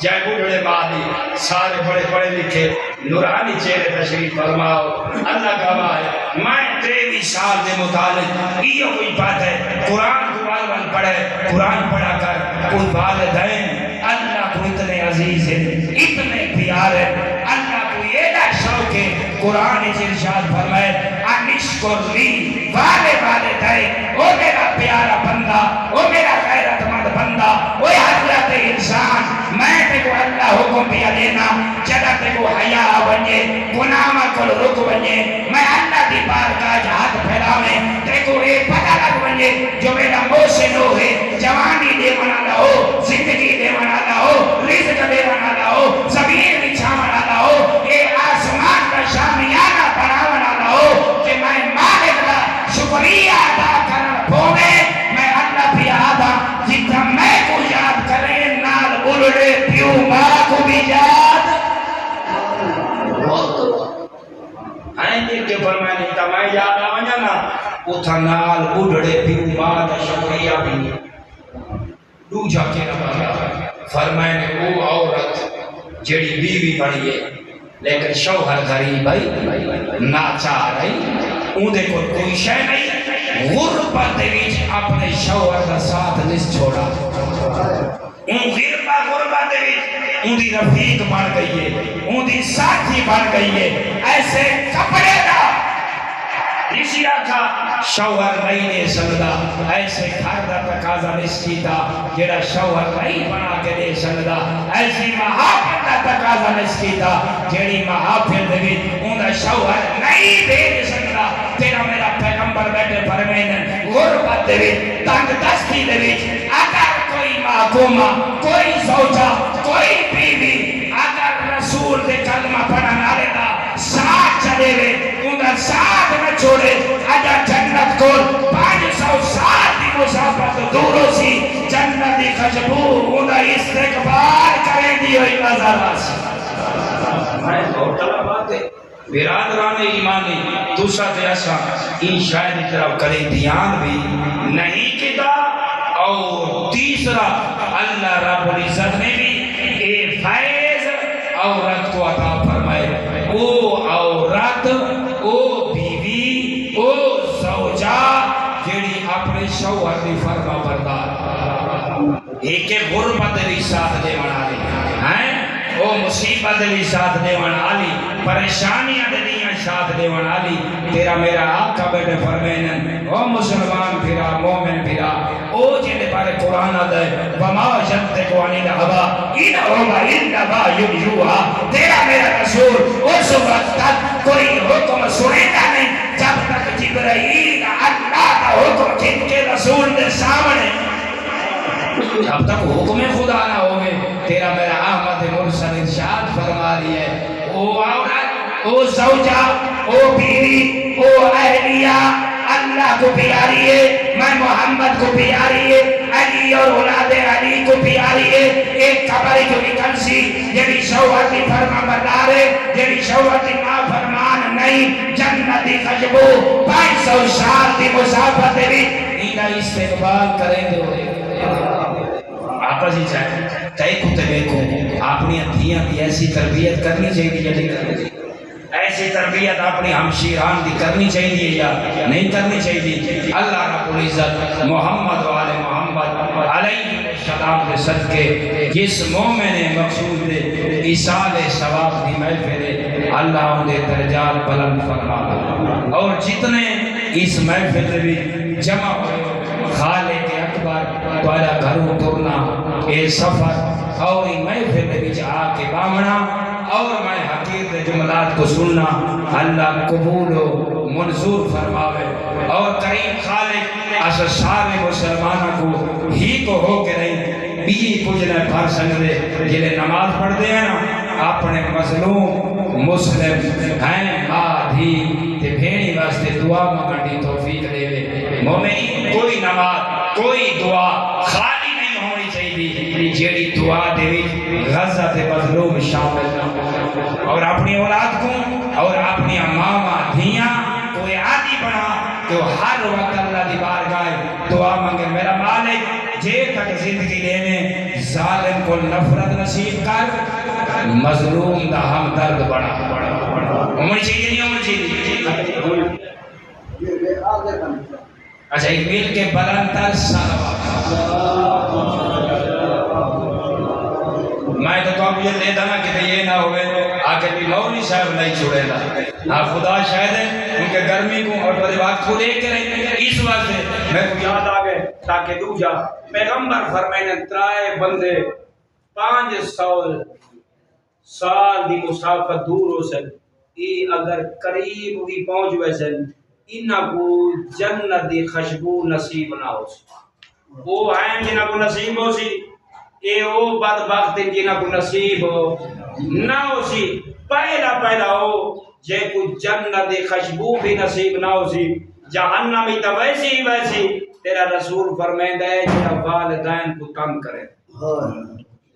جائیں بڑھڑے ماں دی سارے بڑے پڑھے لکھے نورانی چہرے تشریف فرماؤ اللہ گواہ ہے میں 23 سال دے متعلق یہ کوئی بات ہے قرآن کو والوان پڑھے قرآن پڑھا کر کوئی والدین اللہ کو اتنے عزیز ہے اتنے پیار ہے اللہ کو یہ دا شوق ہے قرآن ارشاد فرمائے انشکر لی والدین او میرا پیارا بندہ او میرا غیرت مند بندہ او حضرت انسان میں تے کو اللہ حکم پیا دینا جدہ تے کو حیاء بنجے گناہ کو رک بنجے میں اللہ دی بارگاہ ہاتھ پھیلاویں تے کو یہ پتہ لگ بنجے جو میرا موسن ہو ہے جوانی دے منالا ہو زندگی دے منالا ہو رزق دے منالا ہو زمین بچھا منالا ہو اے آسمان کا شامیانہ بنا منالا ہو کہ میں مالک دا شکریہ ادا کرنا پوے میں اللہ بھی آدھا جتا میں کو یاد کریں نال بلڑے پیو ماں کو بھی یاد آئیں دیکھ کے فرمائے تا میں یاد آوانیا نا اتھا نال بلڑے پیو ماں دا شکریہ بھی دو جا کے رہا فرمائے نے وہ عورت جڑی بیوی بڑی ہے لیکن شوہر غریب ہے ناچار ہے اون دے کو کوئی شے نہیں غربت دے وچ اپنے شوہر دا ساتھ نس چھوڑا اون غربت دے وچ اون دی رفیق بن گئی ہے اون دی ساتھی بن گئی ہے ایسے کپڑے دا اسی آکھا شوہر نہیں دے سکتا ایسے گھر دا تقاضا نسکیتا جڑا شوہر نہیں بنا کے دے سکتا ایسی محافل دا تقاضا نسکیتا جڑی محافل دے بھی ان دا شوہر نہیں دے سکتا تیرا میرا پیغمبر بیٹھے فرمین غربت دے بھی تنگ دستی دے بھی اگر کوئی محکومہ کوئی زوجہ کوئی بیوی اگر رسول دے کلمہ پڑھنا لیتا ساتھ چلے ہوئے ان کا ساتھ نہ چھوڑے اجا جنت کو 500 سال دی مسافت دوروں سی جنت دی خوشبو ان کا استقبال کریں دی ہوئی نظر آسی میں بہت طرح بات ہے برادران ایمانی دوسرا تیسا ان شاید طرف کریں دھیان بھی نہیں کیتا اور تیسرا اللہ رب العزت نے بھی عورت او بیوی او زوجہ جیڑی اپنے شوہر دی فرما بردار ایک غربت دی ساتھ دے والی ہیں او مصیبت دی ساتھ دے والی پریشانیاں دی ساتھ دے والی تیرا میرا آقا بیٹے فرمائیں او مسلمان پھرا مومن پھرا او جن بارے قرآن دے وما ينطق عن الهوى ان هو الا وحی یوحى تیرا میرا رسول اس وقت تک کوئی حکم سنتا نہیں جب تک جبرائیل اللہ کا حکم جن کے رسول دے سامنے جب تک حکم خدا نہ ہوئے تیرا میرا احمد مرسل ارشاد فرما رہی ہے او عورت او زوجہ او بیوی او اہلیہ اللہ کو پیاری ہے میں محمد کو پیاری ہے علی اور اولاد علی کو پیاری ہے ایک قبر جو نکل سی جیڑی شوہر کی فرما بردار ہے جیڑی شوہر کی ماں فرمان نہیں جنتی خوشبو 500 سال کی مسافت بھی اینا استقبال کریں دے آپس ہی چاہے کئی کتے بیکو اپنی دھیاں دی ایسی تربیت کرنی چاہیے یا نہیں کرنی چاہیے ایسی تربیت اپنی ہمشیران دی کرنی چاہیے یا نہیں کرنی چاہیے اللہ رب العزت محمد و آل محمد علیہ السلام کے صدقے جس مومن مقصود ایصال ثواب دی محفل اللہ ان کے درجات بلند فرما اور جتنے اس محفل بھی جمع ہوئے خالق اکبر توالا گھروں ترنا اے سفر اور محفل وچ آ کے بامنا اور میں حقیقت جملات کو سننا اللہ قبول و منظور فرماوے اور کریم خالق اس سارے مسلمانوں کو ہی کو ہو کے نہیں بھی کچھ نہ پڑھ سکتے جنہیں نماز پڑھتے ہیں نا اپنے مظلوم مسلم ہیں ماں دھی تے بھینی واسطے دعا مانگن دی توفیق دے وے مومنی کوئی نماز کوئی دعا خالی نہیں ہونی چاہیے جیڑی دعا دے غزہ تے مظلوم شامل نہ اور اپنی اولاد کو اور اپنی ماما دھیاں کوئی عادی بنا تو ہر وقت اللہ دی بارگاہ دعا مانگے میرا مالک جے تک زندگی لینے ظالم کو نفرت نصیب کر مظلوم دا ہم درد بڑا عمر چاہیے نہیں عمر چاہیے اچھا ایک مل کے بلند تر میں تو آپ یہ دے دانا کہ یہ نہ ہوئے آگے بھی مولوی صاحب نہیں چھوڑے گا ہاں خدا شاید ہے ان کے گرمی کو اور بڑے وقت کو دیکھ کے رہے اس وقت سے میں کو یاد آگئے تاکہ دو جا پیغمبر فرمائنے ترائے بندے 500 سال دی مسافت دور ہو سن ای اگر قریب بھی پہنچ ویسن انہا کو جنت دی خوشبو نصیب نہ ہو سی وہ ہیں جنہا کو نصیب ہو سی اے او بدبخت جنہا کو نصیب نہ ہو سی پہلا ہو جے کو جنت دی خوشبو بھی نصیب نہ ہو سی جہنمی تا ویسی تیرا رسول فرمائندہ ہے جنہا والدین کو کم کرے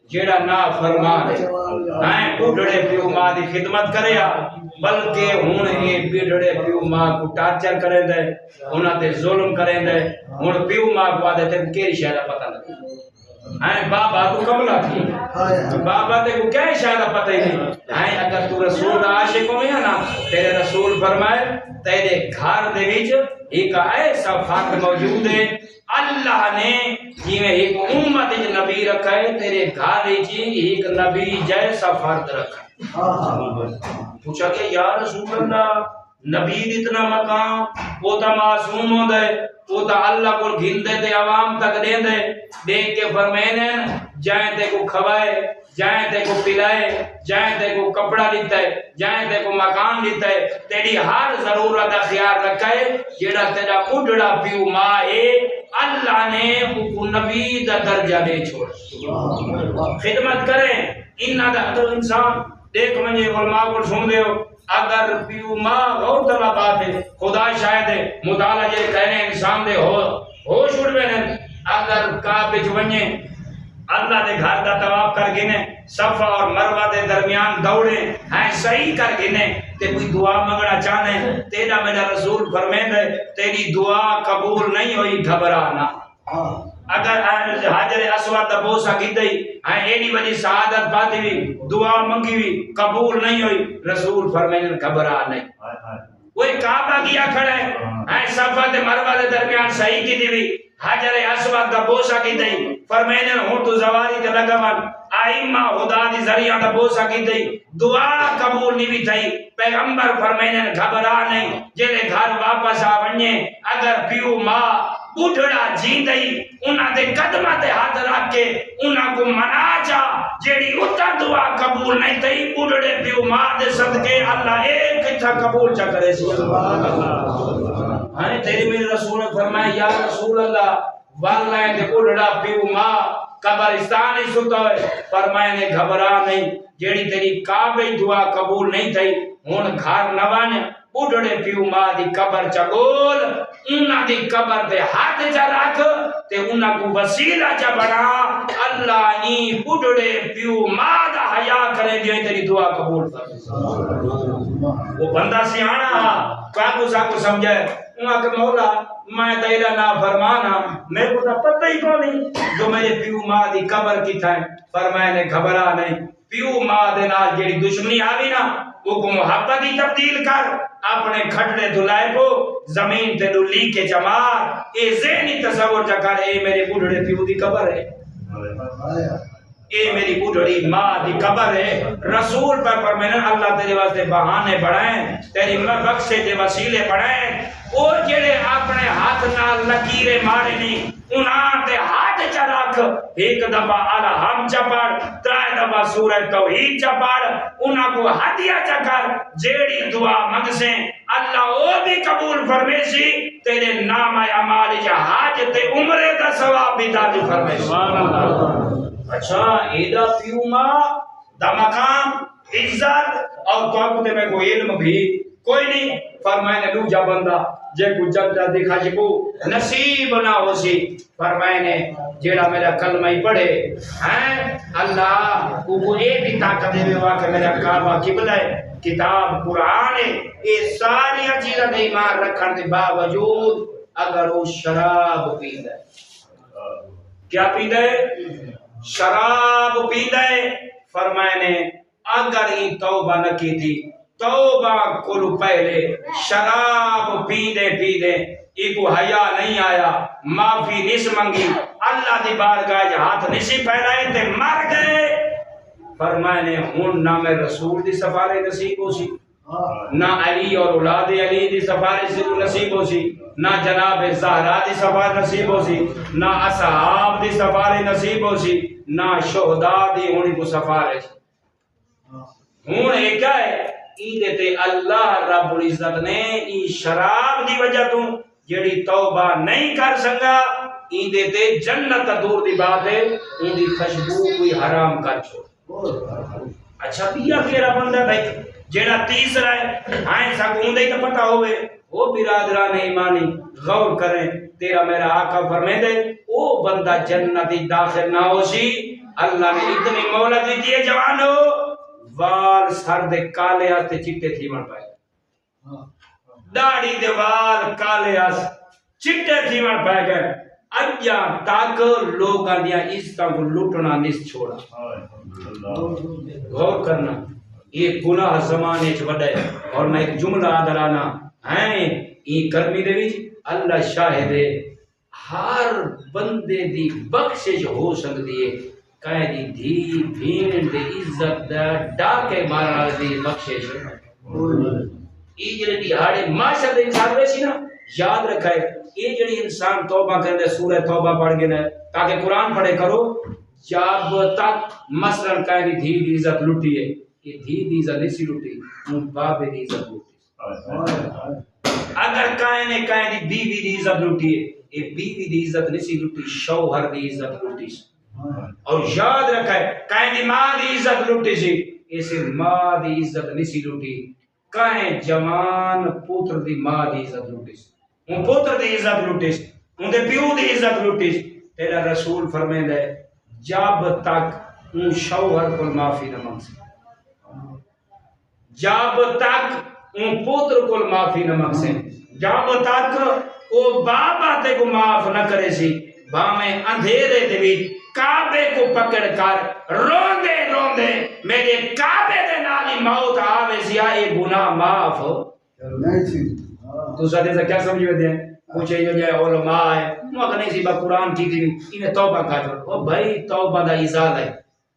جیڑا نا فرمان ہے بڑھڑے پیو ماں دی خدمت کرے بلکہ ہون اے بڑھڑے پیو ماں کو ٹارچر کریں دے انہاں تے ظلم کریں دے ہون پیو ماں کو آدھے تے کیری شہدہ پتہ لگے بابا تو کملا تھی بابا تے کو کیا شہدہ پتہ ہی نہیں اگر تو رسول عاشق ہوئے نا تیرے رسول فرمائے تیرے گھر دے وچ ایک ایسا فرد موجود ہے اللہ نے جیویں ایک امت نبی رکھا ہے تیرے گھر جی ایک نبی جیسا فرد رکھا ہے پوچھا کہ یا رسول اللہ نبی اتنا مقام وہ تا معصوم ہو دے وہ تا اللہ کو گھن دے تے عوام تک دے دے دیکھ کے فرمائنے جائیں تے کو کھوائے جائیں تے کو پلائے جائیں تے کو کپڑا لیتا ہے جائیں تے کو مکان لیتا ہے تیری ہر ضرورت کا خیال رکھا ہے جیڑا تیرا اڈڑا پیو ماں ہے اللہ نے کو نبی دا درجہ دے چھوڑ خدمت کریں انہا دا حضر انسان دیکھ منجھے علماء کو سن دے ہو اگر پیو ماں غور طلب بات ہے خدا شاید ہے مطالعہ جے کہنے انسان دے ہوش اڑ بینے اگر کعبے ونجے اللہ دے گھر دا طواف کر گنے صفا اور مروہ دے درمیان دوڑے ہیں صحیح کر گنے تے کوئی دعا منگنا چاہنے تیرا میرا رسول فرمائے دے تیری دعا قبول نہیں ہوئی گھبرانا اگر حاجر اسود دا بوسا کی دئی ایڈی وڈی سعادت پاتی ہوئی دعا منگی ہوئی قبول نہیں ہوئی رسول فرمائے گھبرا نہیں کوئی کعبہ کیا کھڑا ہے صفا تے مروہ دے درمیان صحیح کی دی ہوئی حجر اسود دا بوسا کی دئی فرمائے ہوں تو زواری تے لگا من ائمہ خدا دی ذریعہ دا بوسا کی دئی دعا قبول نہیں بھی تھی پیغمبر فرمائے گھبرا نہیں جے گھر واپس آ ونجے اگر پیو ماں بوڑھڑا جیندئی انہاں دے قدمہ تے ہاتھ رکھ کے انہاں کو منا جا جیڑی اتر دعا قبول نہیں تھی بوڑھڑے پیو ماں دے صدقے اللہ ایک کتھا قبول چا کرے سی تیری میرے رسول نے فرمایا یا رسول اللہ واللہ دے بوڑھڑا پیو ماں قبرستان ہی ستا ہے فرمایا نے گھبرا نہیں جیڑی تیری کعبے دعا قبول نہیں تھی ہن گھر نوانے بوڑھڑے پیو ماں دی قبر چا گول انہاں دی قبر دے ہاتھ چا رکھ تے انہاں کو وسیلہ چا بنا اللہ این بوڑھڑے پیو ماں دا حیا کرے دیئے تیری دعا قبول کر وہ بندہ سیانا کاکو ساکو سمجھے انہاں کہ مولا میں تیرا نا فرمانا میں کو تا پتہ ہی کو نہیں جو میرے پیو ماں دی قبر کی تھا فرمائے نے گھبرا نہیں پیو ماں دے نال جیڑی دشمنی آوی نا وہ کو محبت ہی تبدیل کر اپنے کھٹڑے دلائے کو زمین تے ڈلی کے جمار اے ذہنی تصور جا کر اے میرے بوڑھڑے پیو دی قبر ہے اے میری بوڑھڑی ماں دی قبر ہے رسول پر فرمایا اللہ تیرے واسطے بہانے بڑھائیں تیری بخشے دے وسیلے بڑھائیں او جڑے اپنے ہاتھ نال لکیرے مارے نہیں انہاں دے ہاتھ چا رکھ ایک دفعہ الحم چا پڑھ ترائے دفعہ سورہ توحید چا پڑھ انہاں کو ہدیہ چا کر جیڑی دعا منگ سے اللہ او بھی قبول فرمے سی تیرے نام اعمال چا حج تے عمرے دا ثواب بھی دادی فرمے سی اچھا ایدہ پیو ماں دا مقام عزت اور توقتے میں کوئی علم بھی کوئی نہیں فرمائے نے دوجہ بندہ جے کو جگہ دکھا جے کو نصیب نہ ہو سی فرمائے نے جیڑا میرا کلمہ ہی پڑھے ہیں اللہ کو یہ بھی طاقت دے ہوا کہ میرا کعبہ قبلہ ہے کتاب قرآن ہے یہ ساری چیزیں دے ایمان رکھن دے باوجود اگر وہ شراب پیدا ہے کیا پیدا ہے شراب پیدا ہے فرمائے نے اگر ہی توبہ نہ کی تھی توبہ کلو پہلے شراب پیدے پیدے ایک حیا نہیں آیا معافی نس منگی اللہ دی بارگاہ ہاتھ نسی پھیلائے تے مر گئے فرمائے نے ہن نہ میں رسول دی سفارے نصیب ہو سی نہ علی اور اولاد علی دی سفارے نصیب ہو سی نہ جناب زہرا دی سفارے نصیب ہو سی نہ اصحاب دی سفارے نصیب ہو سی نہ شہداء دی ہونی کو سفارے ہون ایک ہے ایدے تے اللہ رب العزت نے ای شراب دی وجہ تو جیڑی توبہ نہیں کر سکا ایدے تے جنت دور دی بات ہے ان دی خوشبو کوئی حرام کر چھوڑ اچھا پیا کیرا بندہ بھائی جیڑا تیسرا ہے ہائیں سکوندے ہی تو پتہ ہوئے وہ برادران ایمانی غور کریں تیرا میرا آقا فرمے دے وہ بندہ جنتی داخل نہ ہو سی اللہ نے اتنی مولت دی دیئے جوانو وال سر دے کالے آستے چٹے تھی من پائے داڑی دے وال کالے آس چٹے تھی من پائے گئے اجا تاک لوگ آدیا اس کا لٹنا نس چھوڑا غور کرنا یہ گناہ زمانے چ وڈے اور میں ایک جملہ آدھرانا ہیں یہ کرمی دے وچ اللہ شاہد ہے ہر بندے دی بخشش ہو سکتی ہے کہے دی دھی بھین دی عزت دا ڈاکے مارا دی بخشش یہ جڑی دیہاڑے معاشر دے انسان ویسی نا یاد رکھے یہ جڑی انسان توبہ کرنے سورہ توبہ پڑھ گئے تاکہ قرآن پڑھے کرو جب تک مثلا کہے دی دھی دی عزت لٹی ہے یہ دھی دی عزت نہیں سی لٹی ان باپ دی عزت لٹی اگر کہے دی بیوی دی عزت لٹی ہے یہ بیوی دی عزت نہیں سی لٹی شوہر دی عزت لٹی سی اور یاد رکھے کہیں دی ماں دی عزت لٹی سی اسے ماں دی عزت نہیں سی لٹی کہیں جوان پوتر دی ماں دی عزت لٹی سی ان پوتر دی عزت لٹی سی ان دے پیو دی عزت لٹی سی تیرا رسول فرمائے دے جب تک ان شوہر کو معافی نہ مانگ سکے جب تک ان پوتر کو معافی نہ مانگ سکے جب تک وہ باپ آتے کو معاف نہ کرے سی باہیں اندھیرے دے وچ کعبے کو پکڑ کر روندے روندے میرے کعبے دے نال ہی موت آوے سی اے گناہ معاف نہیں سی تو سادے سے کیا سمجھ دے پوچھے جو جائے علماء ہے وہ نہیں سی با قرآن کی تھی انہیں توبہ کر او بھائی توبہ دا ایزاد ہے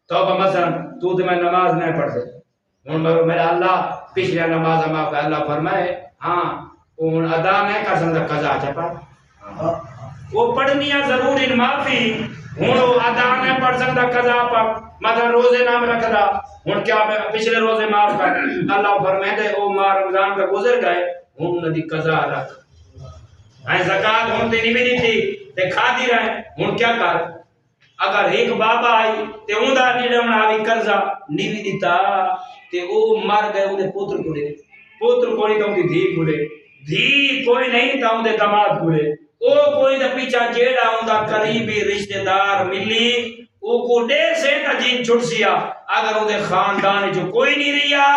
توبہ مثلا تو تے میں نماز نہیں پڑھ دے ہن میرا اللہ پچھلا نماز معاف کر اللہ فرمائے ہاں ہن ادا نہیں کر سکتا قضا چ پڑھ وہ پڑھنی ضرور ان معافی ہن وہ ادا نہیں پڑھ سکتا قضا پر مثلا روزے نام رکھدا ہن کیا پچھلے روزے معاف کر اللہ فرمائے دے او ماہ رمضان کا گزر گئے ہن دی قضا رکھ ہیں زکات ہن تے نہیں دی تھی تے کھادی رہے ہن کیا کر اگر ایک بابا آئی تے اوندا نیڑے آوی قرضہ نہیں دیتا تے او مر گئے اودے پتر کوئی تو دی دھی کولے دھی کوئی نہیں تا اودے داماد کولے او کوئی دا پیچھا جیڑا اوندا قریبی رشتہ دار ملی او کو ڈے سے تا جین چھٹ سیا اگر اودے خاندان جو کوئی نہیں رہیا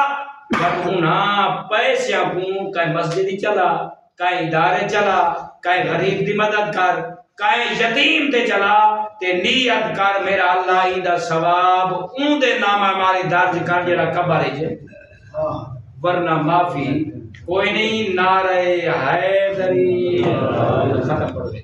پر انہاں پیسیاں کو کہیں مسجد چلا کہیں ادارے چلا کہیں غریب دی مدد کر کہیں یتیم تے چلا تے نیت کر میرا اللہ ایندا ثواب اون دے نام ہماری درج کر جڑا قبر ہے ورنہ معافی کوئی نہیں. نعرہ حیدری ختم کر دے.